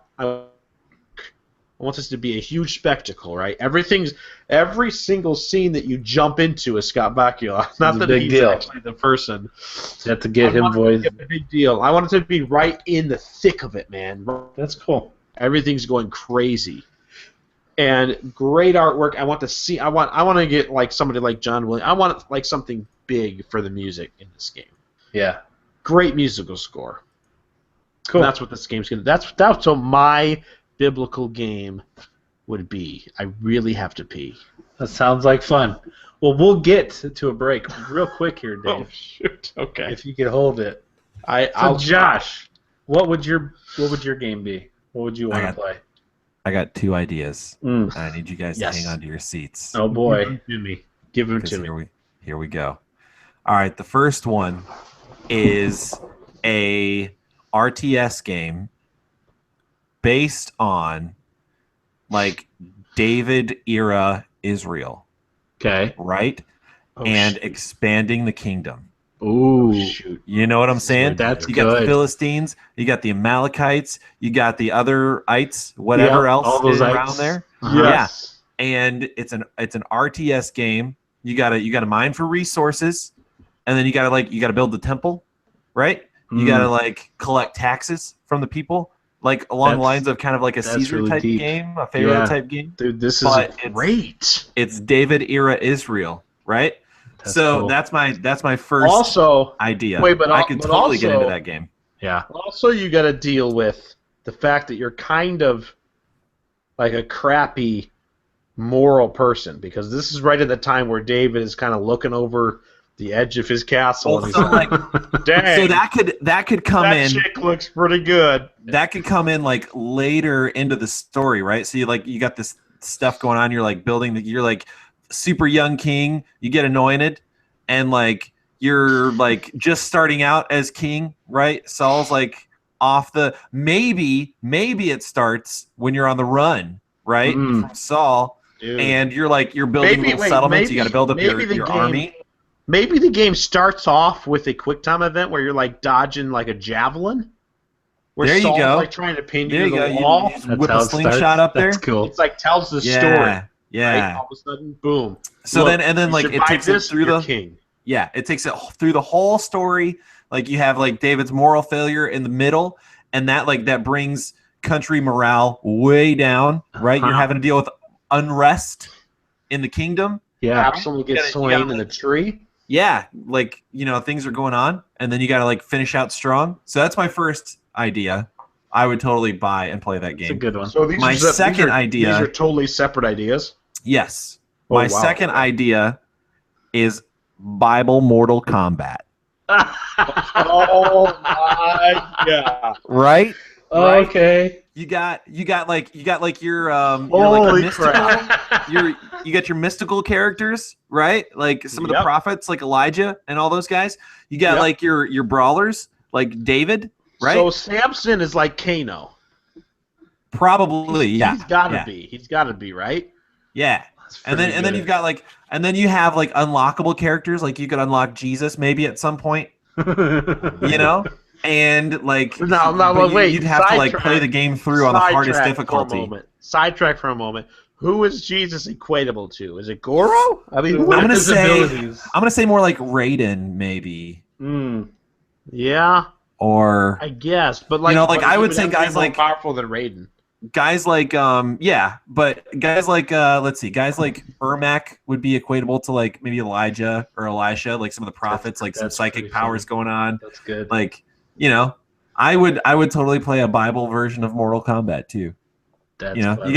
this to be a huge spectacle, right? Every single scene that you jump into is Scott Bakula. Not It's a that big he's deal. actually the person. You have to get him voiced. It's a big deal. I want it to be right in the thick of it, man. That's cool. Everything's going crazy. And great artwork. I want to get like somebody like John Williams. I want like something big for the music in this game. Yeah. Great musical score. Cool. And that's what this game's gonna. That's what my biblical game would be. I really have to pee. That sounds like fun. Well, we'll get to a break real quick here, Dave. Oh shoot. Okay. If you could hold it. I'll Josh, what would your game be? What would you want to play? I got 2 ideas. Mm. I need you guys Yes. to hang on to your seats. Oh boy. Give them 'Cause to me. here we go. All right, the first one is a RTS game based on like David era Israel, Okay. right? Oh, and shoot. expanding the kingdom. Ooh. Shoot. You know what I'm saying? That's You got the good. Philistines, you got the Amalekites, you got the other ites, whatever Yeah, else all those is around ites. there. Uh-huh. Yes. And it's an RTS game. You gotta mine for resources, and then you gotta build the temple, right? You Mm. gotta like collect taxes from the people, like along the That's- lines of kind of like a that's Caesar really type deep. game, a Pharaoh Yeah. type game. Dude, this is But it's- great. It's David era Israel, right? That's so cool. that's my first Also, idea. wait, but I al- could but totally get into also- that game. Yeah. also you got to deal with the fact that you're kind of like a crappy moral person, because this is right at the time where David is kind of looking over the edge of his castle. Well, and he's so like, like, dang, so that could come that in. chick looks pretty good. That could come in like later into the story, right? So you got this stuff going on. You're like you're like super young king. You get anointed, and like you're like just starting out as king, right? Saul's like off the maybe it starts when you're on the run, right? Mm. From Saul, Dude. and you're building little settlements. You got to build up your game, army. Maybe the game starts off with a quick time event where you're like dodging like a javelin. Where There you Saul's go. like trying to pin There you you to go. the wall. You just That's whip how a it slingshot starts. up there. That's cool. It's like tells the story. Yeah, yeah. Right? All of a sudden, boom. So Look, then, and then you like it survive takes this, it through you're the king. yeah, it takes it through the whole story. Like you have like David's moral failure in the middle, and that brings country morale way down. Right, you're Uh-huh. having to deal with unrest in the kingdom. Yeah. Absalom gets You gotta, slain in the tree. Yeah, like things are going on, and then you got to like finish out strong. So that's my first idea. I would totally buy and play that It's a game. good one. So these My are, second idea- These are totally separate ideas. Yes, Oh, my wow. second idea is Bible Mortal Kombat. Oh my god! Right. Okay. You got like your your Holy mystical, crap! you got your mystical characters, right? Like some of the Yep. prophets, like Elijah and all those guys. You got Yep. like your brawlers, like David, right? So Samson is like Kano. Probably, yeah. He's got to yeah, be. He's got to be, right? Yeah. And then you've got like you have like unlockable characters, like you could unlock Jesus maybe at some point, you know? And like No, but wait. you'd have to like sidetrack- play the game through on the hardest sidetrack difficulty. For a moment. Sidetrack for a moment. Who is Jesus equatable to? Is it Goro? I mean, who What I'm are gonna his say- abilities? I'm gonna say more like Raiden maybe, Mm. Yeah, or I guess. But like, like, but I he would say have to be guys more like- powerful than Raiden. guys like but guys like let's see, guys like Ermac would be equatable to like maybe Elijah or Elisha, like some of the prophets, like some that's psychic pretty powers going on. That's good. Like, I would totally play a Bible version of Mortal Kombat too. That's You know, clever.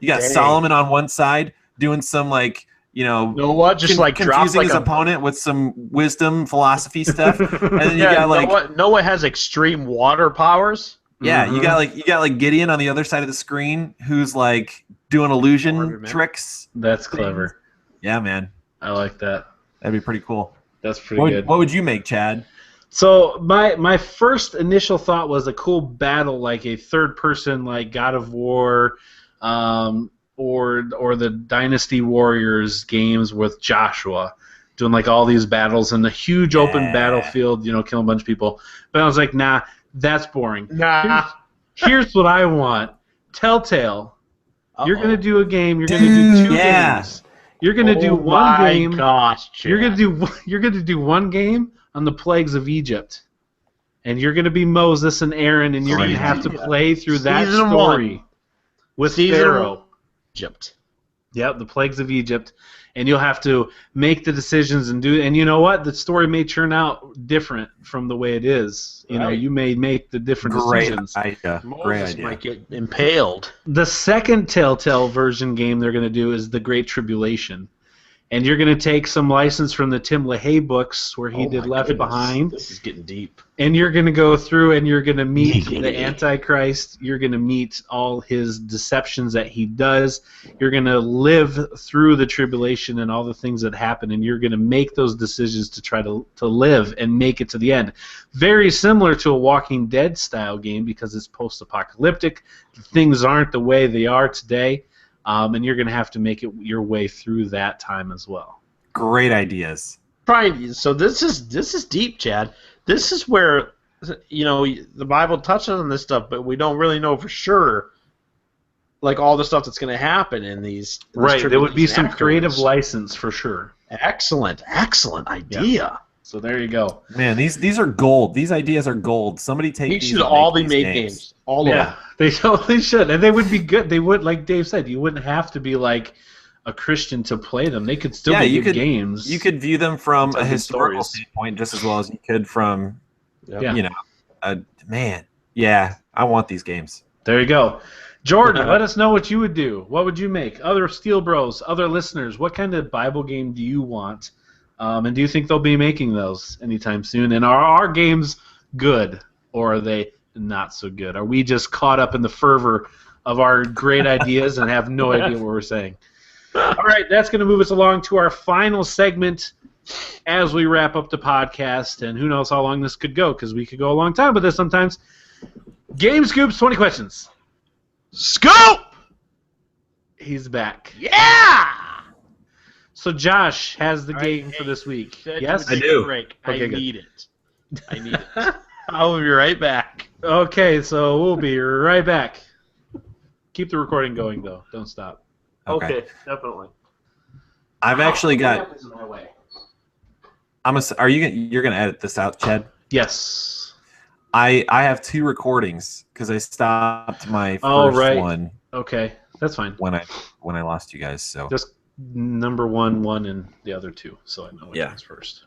you got Dang. Solomon on one side doing some like You know what? Just like drop confusing like his a. opponent with some wisdom philosophy stuff, and then you Yeah, got like Noah has extreme water powers. yeah, Mhm. you got like Gideon on the other side of the screen who's like doing illusion Harder, man. tricks. That's clever. Yeah, man, I like that. that'd be pretty cool. That's pretty good. What would you make, Chad? So my first initial thought was a cool battle, like a third person, like God of War, or the Dynasty Warriors games with Joshua, doing like all these battles in the huge open battlefield, killing a bunch of people. But I was like, nah, that's boring. Nah. Here's what I want. Telltale. You're gonna do a game. You're gonna Dude, do two yeah. games. You're gonna do one game. Gosh, Chad. You're gonna do one game on the plagues of Egypt, and you're gonna be Moses and Aaron, and you're gonna have to play through that Season story one. with Season Pharaoh. Egypt. Yep, the plagues of Egypt, and you'll have to make the decisions and do. And you know what? The story may turn out different from the way it is. You may make the different decisions. Moses might get impaled. The second Telltale version game they're going to do is the Great Tribulation. And you're going to take some license from the Tim LaHaye books where he did Left Behind. This is getting deep. And you're going to go through and you're going to meet the Antichrist. You're going to meet all his deceptions that he does. You're going to live through the tribulation and all the things that happen, and you're going to make those decisions to try to live and make it to the end. Very similar to a Walking Dead style game because it's post-apocalyptic. Things aren't the way they are today. And you're going to have to make it your way through that time as well. Great ideas. So this is deep, Chad. This is where the Bible touches on this stuff, but we don't really know for sure, like all the stuff that's going to happen in these. Right, there would be some creative license for sure. Excellent idea. Yeah. So there you go. Man, these are gold. These ideas are gold. Somebody take These these. should all be made games. All of them. They totally should, and they would be good. They would, like Dave said, you wouldn't have to be like a Christian to play them. They could still be good games. You could view them from a historical stories. standpoint just as well as you could from, Yeah. man. Yeah, I want these games. There you go. Jordan, let us know what you would do. What would you make? Other Steel Bros, other listeners, what kind of Bible game do you want? And do you think they'll be making those anytime soon? And are our games good, or are they not so good? Are we just caught up in the fervor of our great ideas and have no idea what we're saying? All right, that's going to move us along to our final segment as we wrap up the podcast. And who knows how long this could go, because we could go a long time with this sometimes. Game Scoops, 20 questions. Scoop! He's back. Yeah! So Josh has the game for this week. Yes? I do. Break. Okay, I good. need it. I'll be right back. Okay, so we'll be right back. Keep the recording going, though. Don't stop. Okay. Definitely. I've actually got. You're gonna edit this out, Chad? Yes. I have 2 recordings because I stopped my first one. Okay, that's fine. When I lost you guys, so Just number one, and the other 2, so I know which one's first.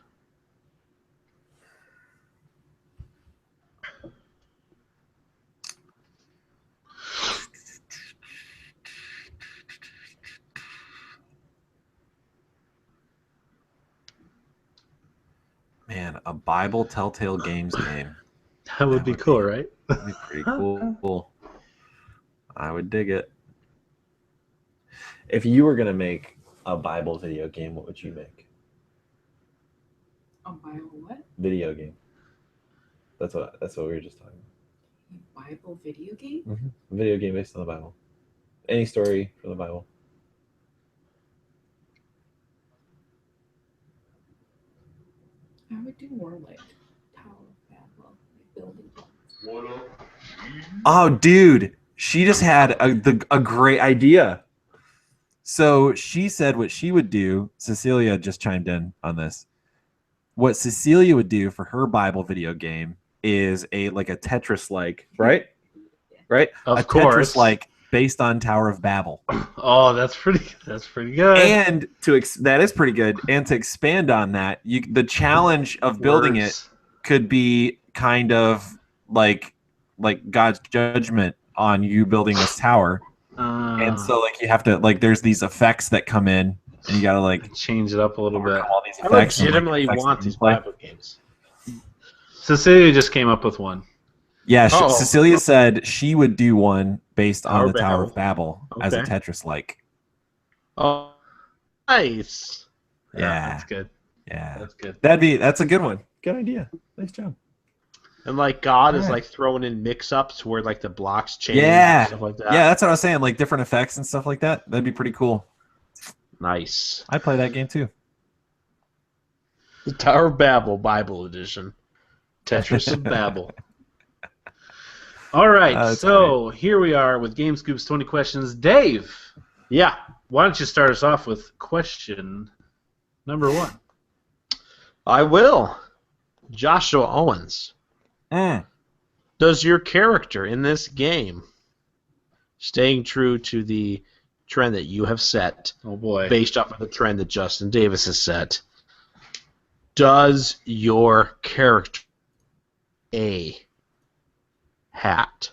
man, a Bible Telltale Games game. That would be cool, right? That'd be pretty cool. I would dig it. If you were gonna make a Bible video game, what would you make? A Bible what? Video game. That's what we were just talking about. A Bible video game? A video game based on the Bible. Any story from the Bible. I would do more like Tower of Babel, like building blocks. Oh, dude, she just had a great idea. So she said what she would do. Cecilia just chimed in on this. What Cecilia would do for her Bible video game is a Tetris-like, right? Right? Of course. Tetris-like based on Tower of Babel. Oh, that's pretty good. And that is pretty good. And to expand on that, the challenge of building it could be kind of like God's judgment on you building this tower. And so you have to there's these effects that come in, and you gotta change it up a little bit. all these I effects legitimately want these Bible games. Cecilia just came up with one. Yeah, Uh-oh. Cecilia said she would do one based on Tower the Tower Babel. of Babel as a Okay. Tetris-like. Oh, nice. Yeah. That's good. Yeah. That's good. That's a good one. Good idea. Nice job. And like God is Yeah. like throwing in mix-ups where like the blocks change Yeah. and stuff like that. Yeah, that's what I was saying. Like different effects and stuff like that. That'd be pretty cool. Nice. I'd play that game too. The Tower of Babel Bible Edition. Tetris of Babel. All right, That's so here we are with Game Scoop's 20 questions. Dave, Yeah. why don't you start us off with question number 1? I will. Joshua Owens. Mm. Does your character in this game, staying true to the trend that you have set, Oh boy. based off of the trend that Justin Davis has set, does your character a hat?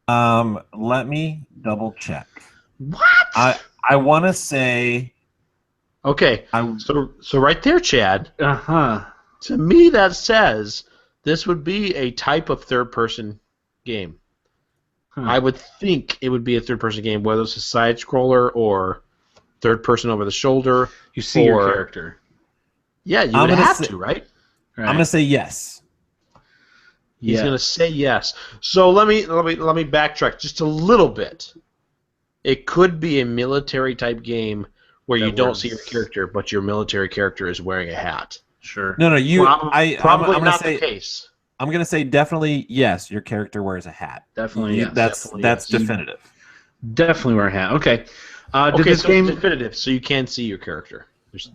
Let me double check. What? I want to say Okay, so right there, Chad, Uh-huh. to me that says this would be a type of third-person game. I would think it would be a third-person game, whether it's a side-scroller or third-person over the shoulder. You see your or- character. Yeah, you I'm would gonna have say- to, right? Right. I'm gonna say yes. He's Yeah. gonna say yes. So let me backtrack just a little bit. It could be a military type game where you That don't works. see your character, but your military character is wearing a hat. Sure. No, you. Probably I'm gonna not say. the case. I'm gonna say definitely yes. Your character wears a hat. Definitely, yes. That's definitely that's yes. definitive. Definitely wear a hat. Okay. Did Okay, this so game... it's definitive, so you can see your character. There's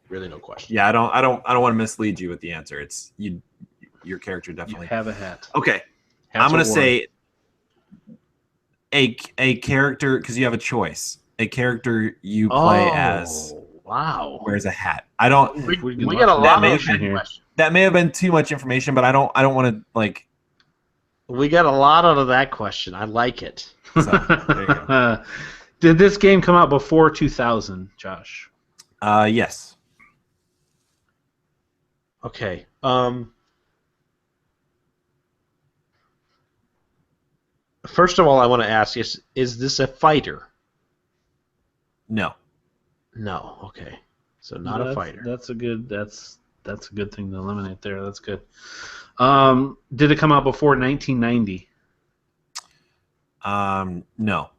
really no question. Yeah, I don't want to mislead you with the answer. It's you. Your character You definitely. have a hat. Okay, Hats I'm gonna are worn. say a character because you have a choice. A character you play as Wow. wears a hat. I don't. We, We can we watch got a that lot of nation head here. questions. That may have been too much information, but I don't want to like. We got a lot out of that question. I like it. So, there you go. Did this game come out before 2000, Josh? Yes. Okay. First of all, I want to ask is this a fighter? No. No. Okay. So not a That's- fighter. That's a good thing to eliminate there. That's good. Did it come out before 1990? No.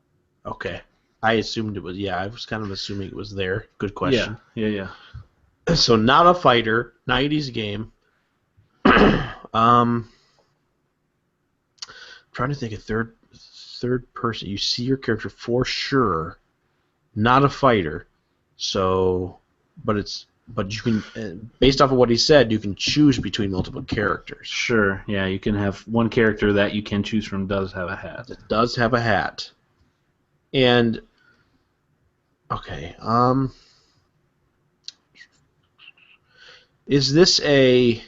Okay. I assumed it was. Yeah, I was kind of assuming it was there. Good question. Yeah. So not a fighter. 90s game. Trying to think of third person. You see your character for sure. Not a fighter. So, but you can, based off of what he said, you can choose between multiple characters. Sure. Yeah, you can have one character that you can choose from does have a hat. It does have a hat. And okay, is this a?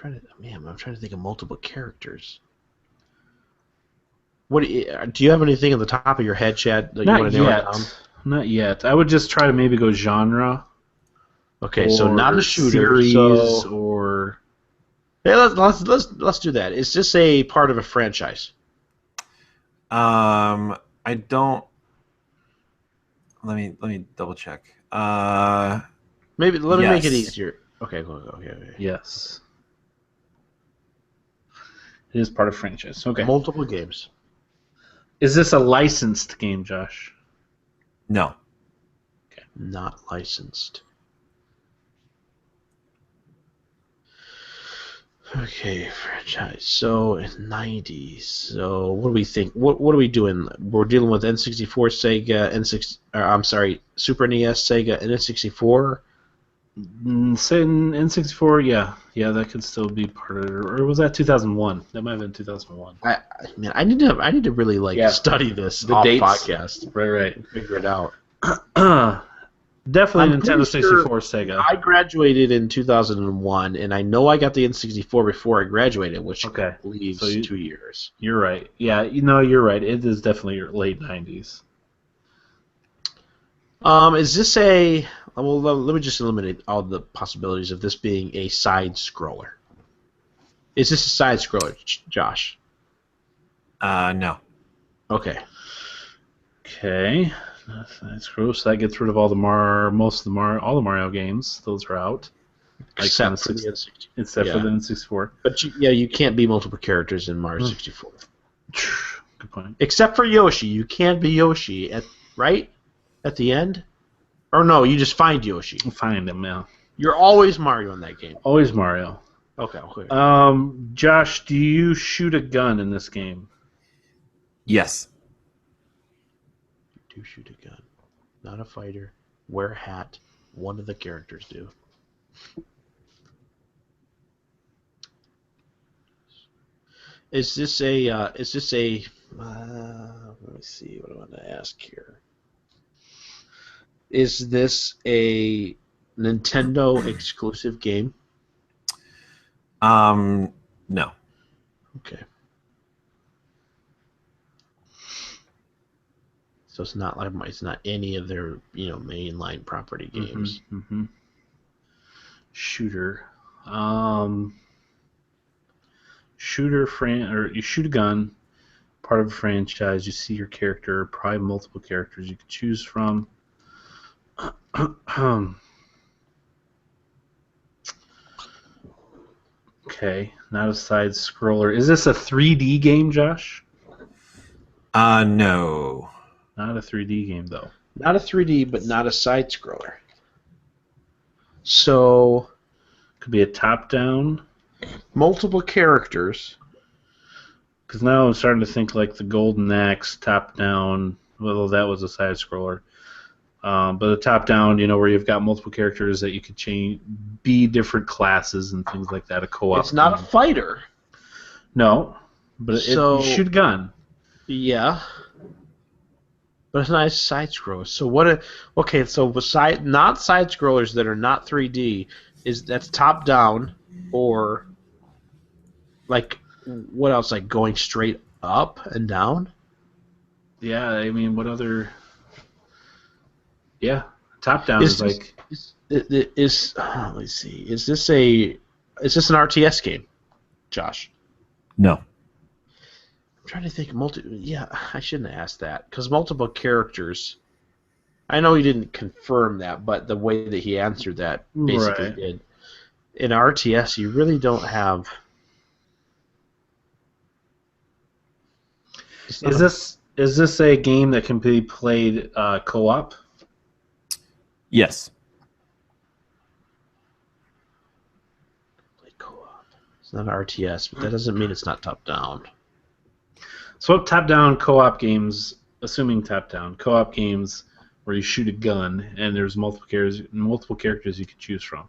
I'm trying to think of multiple characters. What do you have anything at the top of your head, Chad? That you Not want to narrow yet. down? Not yet. I would just try to maybe go genre. Okay, so not or a shooter. series So or yeah, let's do that. Is this a part of a franchise? I don't. Let me double check. Maybe let me make it Yes. easier. Okay, go. Okay. yes. It is part of franchise. Okay. Multiple games. Is this a licensed game, Josh? No. Not licensed. Okay, franchise. So in 90s. So what do we think? What are we doing? We're dealing with N64, Sega, Super NES, Sega, and N64. Say N64, yeah, that could still be part of it. Or was that 2001? That might have been 2001. I need to really study this The off dates. podcast. Right. And figure it out. Definitely I'm Nintendo pretty 64, Sega. I graduated in 2001, and I know I got the N64 before I graduated, which Okay. leaves So 2 years. You're right. Yeah, you're right. It is definitely your late 90s. Is this a? Well, let me just eliminate all the possibilities of this being a side scroller. Is this a side scroller, Josh? No. Okay. Okay. That's gross. That gets rid of all the all the Mario games. Those are out. Like Except for the N64. Except for the N64. But you can't be multiple characters in Mario 64. Good point. Except for Yoshi, you can be Yoshi right at the end. Or no, you just find Yoshi. Find him, yeah. You're always Mario in that game. Always Mario. Okay. Josh, do you shoot a gun in this game? Yes. You do shoot a gun. Not a fighter. Wear a hat. One of the characters do. Is this a? Let me see. What do I want to ask here? Is this a Nintendo exclusive game? No. Okay. So it's not any of their mainline property games. Mm-hmm. Shooter. You shoot a gun, part of a franchise. You see your character, probably multiple characters you could choose from. Okay, not a side scroller. Is this a 3D game, Josh? No. Not a 3D game though. Not a 3D, but not a side scroller. So could be a top-down. Multiple characters. Because now I'm starting to think like the Golden Axe top-down. Well, that was a side scroller. But the top-down, where you've got multiple characters that you could be different classes and things like that. A co-op. It's not a fighter. No, but you shoot a gun. Yeah. But it's not a side scroller. So what? Okay, so beside not side scrollers that are not 3D, that's top down, or like what else? Like going straight up and down? Yeah, I mean, what other? Yeah, top down is like. Let me see. Is this an RTS game, Josh? No. I'm trying to think. Yeah, I shouldn't have asked that because multiple characters. I know he didn't confirm that, but the way that he answered that basically did. In RTS, you really don't have. Is this a game that can be played co-op? Yes. Play co-op. It's not RTS, but that doesn't mean it's not top down. So what top-down co-op games, assuming top-down co-op games where you shoot a gun and there's multiple characters you could choose from,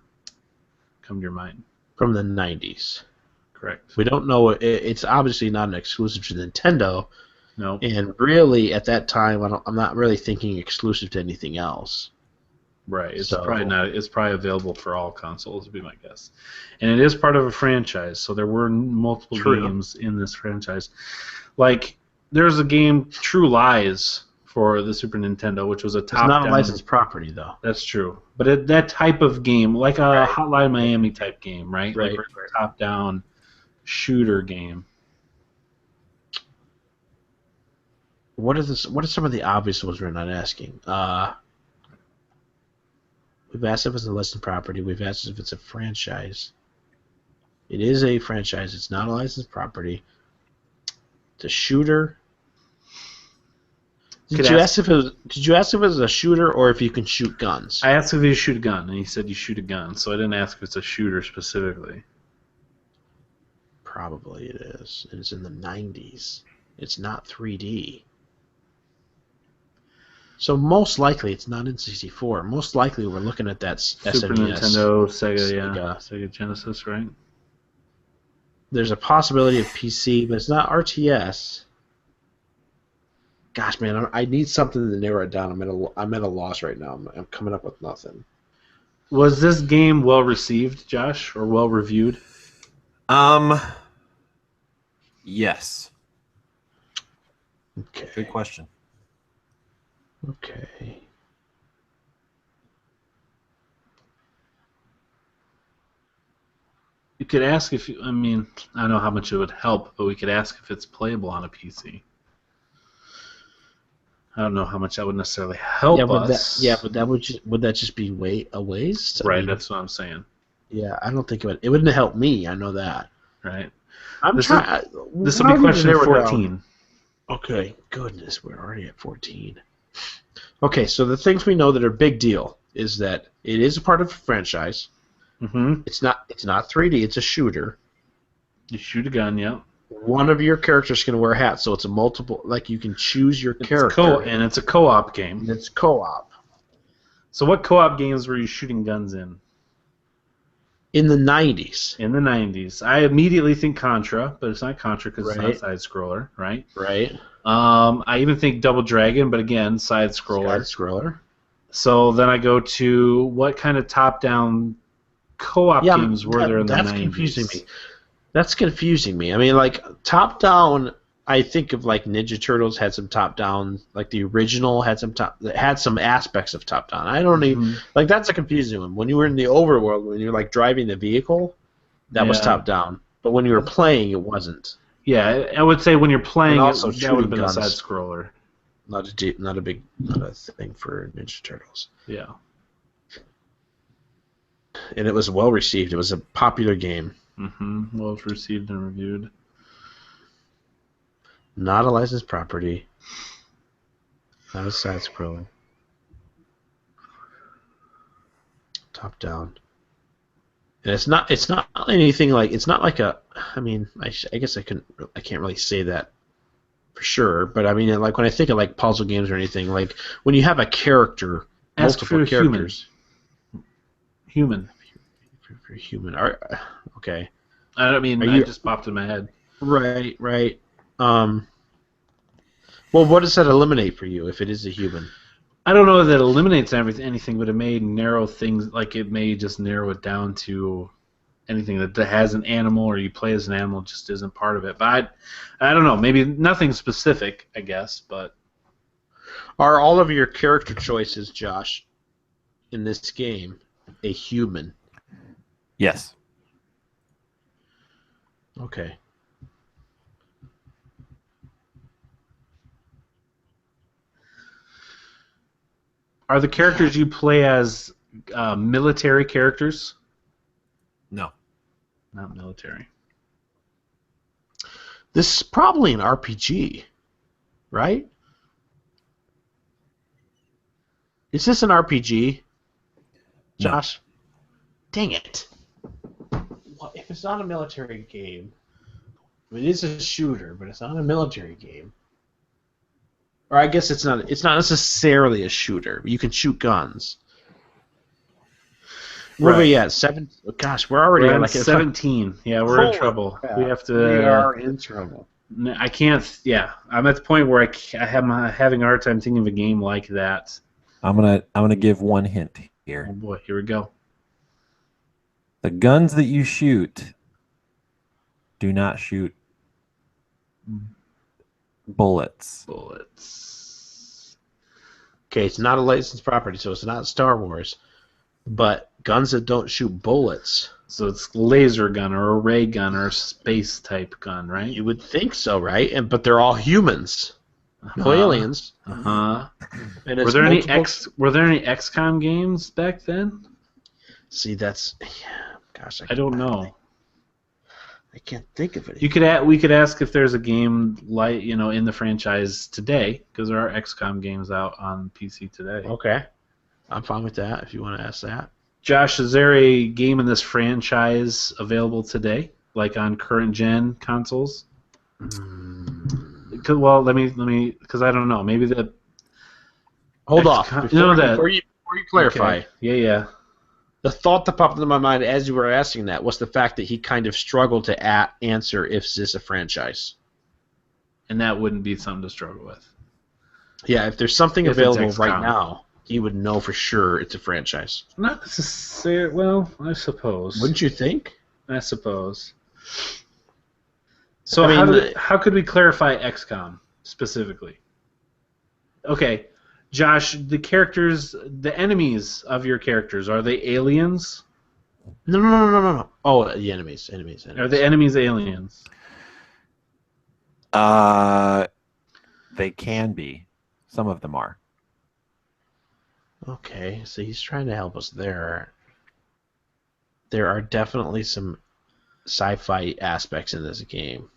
come to your mind? From the 90s. Correct. We don't know. It's obviously not an exclusive to Nintendo. No. And really, at that time, I'm not really thinking exclusive to anything else. Right. It's probably not. It's probably available for all consoles, would be my guess. And it is part of a franchise, so there were multiple games in this franchise. Like, there's a game, True Lies, for the Super Nintendo, which was a top-down. It's not a licensed property, though. That's true. But that type of game, like a Hotline Miami type game, right? Right. Like a top-down shooter game. What are some of the obvious ones we're not asking? We've asked if it's a licensed property. We've asked if it's a franchise. It is a franchise. It's not a licensed property. It's a shooter. Did you ask if it was a shooter or if you can shoot guns? I asked if you shoot a gun, and he said you shoot a gun, so I didn't ask if it's a shooter specifically. Probably it is. It's in the 90s. It's not 3D. So most likely it's not in 64. Most likely we're looking at that Super SNES. Nintendo, Sega Genesis, right? There's a possibility of PC, but it's not RTS. Gosh, man, I need something to narrow it down. I'm at a loss right now. I'm coming up with nothing. Was this game well received, Josh, or well reviewed? Yes. Okay. Good question. Okay. You could ask if I don't know how much it would help, but we could ask if it's playable on a PC. I don't know how much that would necessarily help us. But would that just be a waste? Right, that's what I'm saying. Yeah, I don't think it wouldn't have helped me. I know that. Right. I'm This trying. This will be question 14. Okay, goodness, we're already at 14. Okay, so the things we know that are big deal is that it is a part of a franchise. Mm-hmm. It's not 3D. It's a shooter. You shoot a gun, yeah. One of your characters can wear a hat, so it's a multiple. Like you can choose your character. And it's a co-op game. And it's co-op. So what co-op games were you shooting guns in? In the 90s. In the 90s. I immediately think Contra, but it's not Contra because it's not a Right. side-scroller, right? Right. I even think Double Dragon, but again, side-scroller. Side-scroller. So then I go to what kind of top-down co-op games were there in the 90s? That's confusing me. That's confusing me. I mean, like, top-down, I think of, like, Ninja Turtles had some top-down, like, the original had some aspects of top-down. I don't even, like, that's a confusing one. When you were in the overworld, when you were, like, driving the vehicle, that was top-down. But when you were playing, it wasn't. Yeah, I would say when you're playing, And also that would have been shooting a guns. side-scroller. Not a thing for Ninja Turtles. Yeah. And it was well received. It was a popular game. Mm-hmm. Well received and reviewed. Not a licensed property. Not a side scroller. Top down. And it's not anything like, it's not like a, I mean, I guess I can't really say that for sure, but I mean, like when I think of like puzzle games or anything, like when you have a character, Ask multiple for characters. Human. For human. Okay. I mean, it just popped in my head. Right. Well, what does that eliminate for you if it is a human? I don't know that it eliminates anything, but it may narrow things, like it may just narrow it down to anything that has an animal or you play as an animal just isn't part of it. But I don't know, maybe nothing specific, I guess, but... Are all of your character choices, Josh, in this game, a human? Yes. Okay. Are the characters you play as military characters? No. Not military. This is probably an RPG, right? Is this an RPG, Josh? No. Dang it. Well, if it's not a military game, it is a shooter, but it's not a military game. Or I guess it's not necessarily a shooter. You can shoot guns. Where are we at? 7? Gosh, we're already at like 17. Yeah, we're in trouble. Crap. We have to. We are in trouble. I can't. Yeah, I'm at the point where I'm having a hard time thinking of a game like that. I'm gonna give one hint here. Oh boy, here we go. The guns that you shoot do not shoot bullets. Okay, it's not a licensed property, so it's not Star Wars. But guns that don't shoot bullets. So it's laser gun or a ray gun or a space type gun, right? You would think so, right? But they're all humans, no aliens. And it's were there any XCOM games back then? See, that's gosh. I don't know. I can't think of it. We could ask if there's a game like in the franchise today, because there are XCOM games out on PC today. Okay, I'm fine with that. If you want to ask that, Josh, is there a game in this franchise available today, like on current gen consoles? Well, let me, because I don't know. Maybe the. Hold off. Before you clarify. Okay. Yeah. The thought that popped into my mind as you were asking that was the fact that he kind of struggled to answer if this is a franchise. And that wouldn't be something to struggle with. Yeah, if there's something available right now, he would know for sure it's a franchise. Not necessarily. Well, I suppose. Wouldn't you think? I suppose. So how could we clarify XCOM specifically? Okay. Josh, the characters, the enemies of your characters, are they aliens? No. Oh, the enemies. Are the enemies aliens? They can be. Some of them are. Okay, so he's trying to help us there. there are definitely some sci-fi aspects in this game.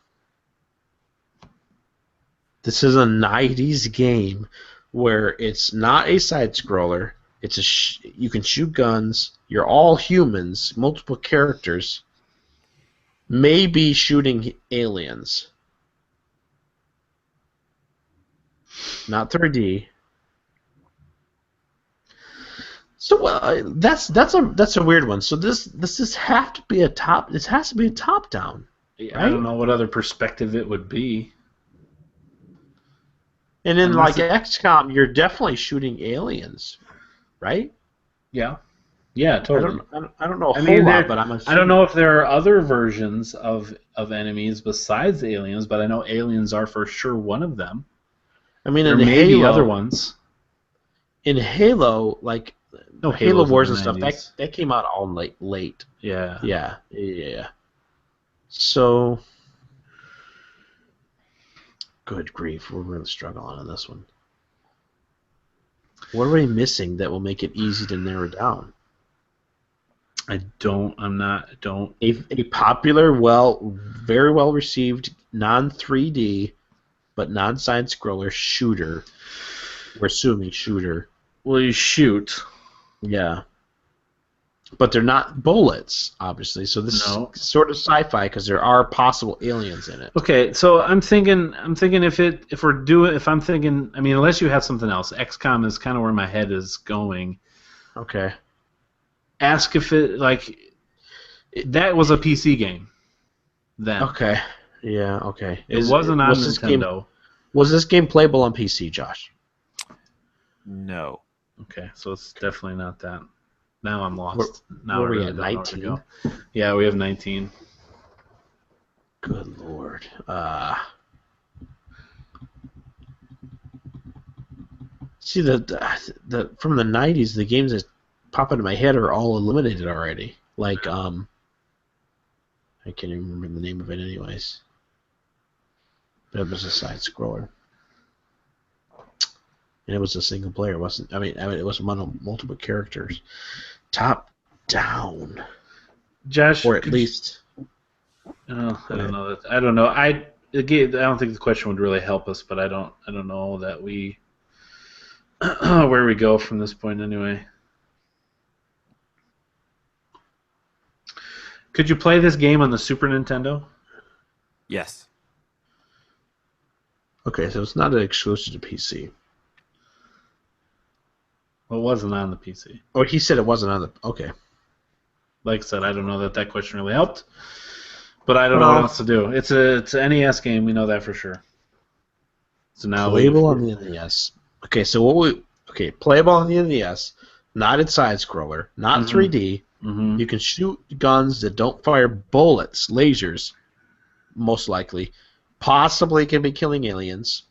This is a 90s game where it's not a side-scroller. It's you can shoot guns. You're all humans, multiple characters. Maybe shooting aliens. Not 3D. So that's a weird one. So this have to be a top. This has to be a top down. Yeah, I don't know what other perspective it would be. And in like XCOM, you're definitely shooting aliens, right? Yeah. Yeah, totally. I don't know a whole lot, but I'm assuming. I don't know if there are other versions of enemies besides aliens, but I know aliens are for sure one of them. I mean, there may be other ones. In Halo, like Halo Wars and stuff, that came out all late. Yeah. Yeah. So, good grief, we're really struggling on this one. What are we missing that will make it easy to narrow down? A popular, very well received, non-3D, but non-side scroller shooter. We're assuming shooter. Well, you shoot. Yeah. But they're not bullets, obviously. So this is sort of sci-fi because there are possible aliens in it. Okay, so I'm thinking if I'm thinking, I mean, unless you have something else, XCOM is kind of where my head is going. Okay. Ask if that was a PC game. Then. Okay. Yeah. Okay. It wasn't on Nintendo. Was this game playable on PC, Josh? No. Okay, so it's definitely not that. Now I'm lost. Now where are we at? 19? Yeah, we have 19. Good Lord. See, the from the 90s, the games that pop into my head are all eliminated already. Like, I can't even remember the name of it anyways. But it was a side-scroller. And it was a single player. It wasn't. I mean, it was multiple characters, top down. Josh, or at least. I don't know. I don't know. I don't think the question would really help us, but I don't know that we where we go from this point anyway. Could you play this game on the Super Nintendo? Yes. Okay, so it's not an exclusive to PC. Well, it wasn't on the PC. Oh, he said it wasn't on the... Okay. Like I said, I don't know that question really helped. But I don't know what else to do. It's an NES game, we know that for sure. So now playable on the NES. Okay, so playable on the NES, not in side-scroller, not 3D. Mm-hmm. You can shoot guns that don't fire bullets, lasers, most likely. Possibly can be killing aliens.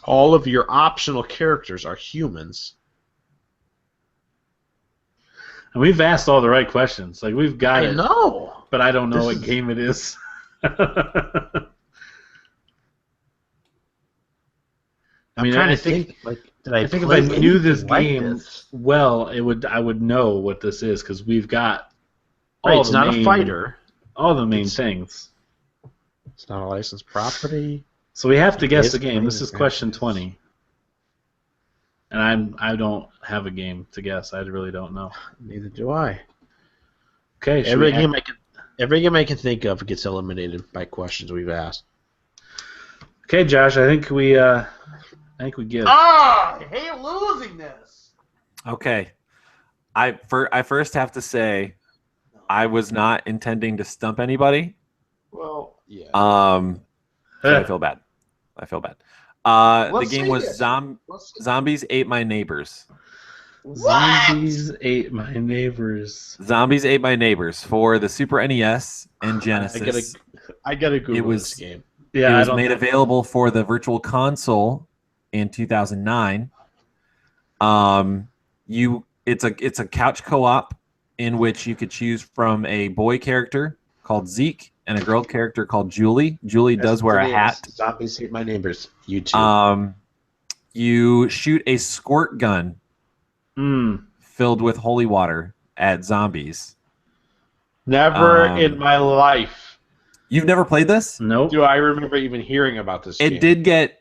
All of your optional characters are humans. And we've asked all the right questions. Like, we've got it. I know. But I don't know what game it is. I mean, I think if I knew this game well, I would know what this is because we've got all it's not a fighter. All the main things. It's not a licensed property. So we have to guess the game. This is question 20. And I don't have a game to guess. I really don't know. Neither do I. Okay. Every game I can think of gets eliminated by questions we've asked. Okay, Josh. I think we give. I hate losing this. Okay. I first have to say, I was not intending to stump anybody. Well, yeah. I feel bad. The game was Zombies Ate My Neighbors. Zombies Ate My Neighbors. Zombies Ate My Neighbors for the Super NES and Genesis. I gotta Google this game. Yeah, it was made available for the Virtual Console in 2009. It's a couch co-op in which you could choose from a boy character called Zeke and a girl character called Julie. Julie does wear a hat. Zombies Ate My Neighbors. YouTube. You shoot a squirt gun filled with holy water at zombies. Never in my life You've never played this? Nope. do I remember even hearing about this game. It did get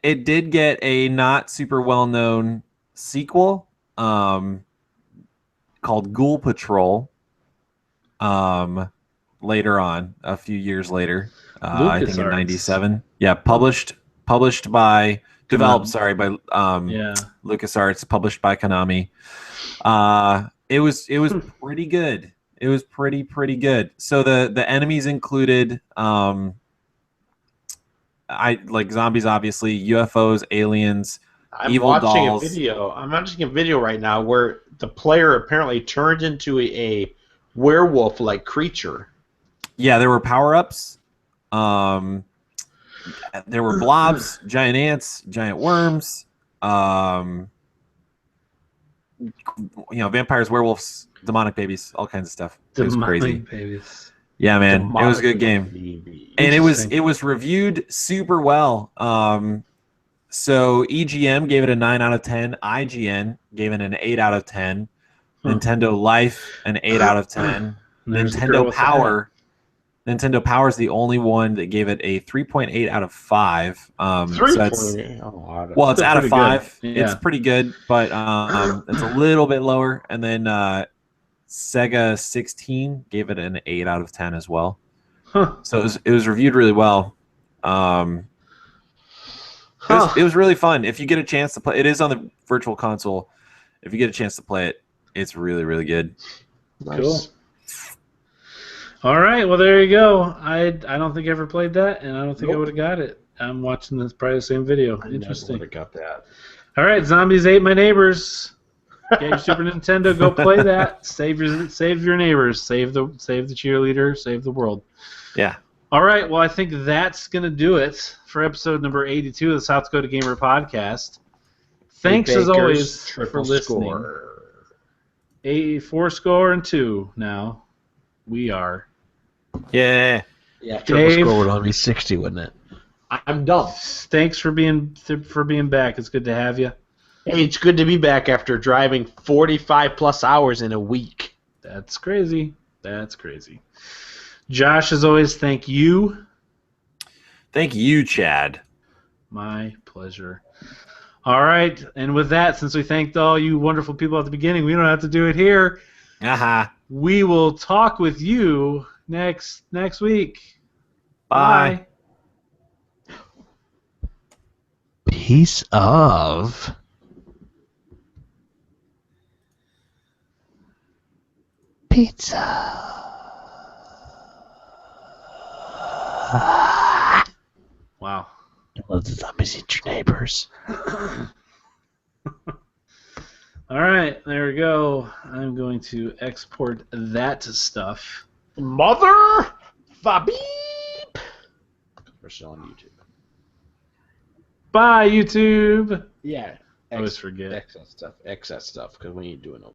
a not super well known sequel called Ghoul Patrol later on, a few years later. I think in LucasArts. '97. Yeah, published by developed, sorry, by LucasArts, published by Konami. It was pretty good. It was pretty good. So the enemies included like zombies, obviously, UFOs, aliens, evil dolls. I'm watching a video right now where the player apparently turned into a werewolf-like creature. Yeah, there were power-ups. There were blobs, giant ants, giant worms. Vampires, werewolves, demonic babies, all kinds of stuff. It was crazy. Babies. Yeah, man, it was a good game, and it was reviewed super well. So EGM gave it a 9 out of 10. IGN gave it an 8 out of 10. Nintendo Life an 8 out of 10. Nintendo Power is the only one that gave it a 3.8 out of 5. Well, it's out of 5. Yeah. It's pretty good, but it's a little bit lower. And then Sega 16 gave it an 8 out of 10 as well. So it was reviewed really well. It was really fun. If you get a chance to play, it is on the Virtual Console. If you get a chance to play it, it's really, really good. Nice. Cool. All right, well there you go. I don't think I ever played that, and I don't think I would have got it. I'm watching this probably the same video. Interesting. I would have got that. All right, Zombies Ate My Neighbors. Get your Super Nintendo. Go play that. Save your neighbors. Save the cheerleader. Save the world. Yeah. All right. Well, I think that's gonna do it for episode number 82 of the South Dakota Gamer Podcast. Thanks as always for listening. 4-2 now. We are. Yeah. Yeah, triple score would only be 60, wouldn't it? I'm dumb. Thanks for being back. It's good to have you. Hey, it's good to be back after driving 45 plus hours in a week. That's crazy. Josh, as always, thank you. Thank you, Chad. My pleasure. All right, and with that, since we thanked all you wonderful people at the beginning, we don't have to do it here. We will talk with you next week. Bye. Piece of pizza. Wow. Let the zombies eat your neighbors. All right, there we go. I'm going to export that stuff. Mother Fabeep. We're still on YouTube. Bye, YouTube. Yeah. I always forget. Excess stuff, because we ain't doing no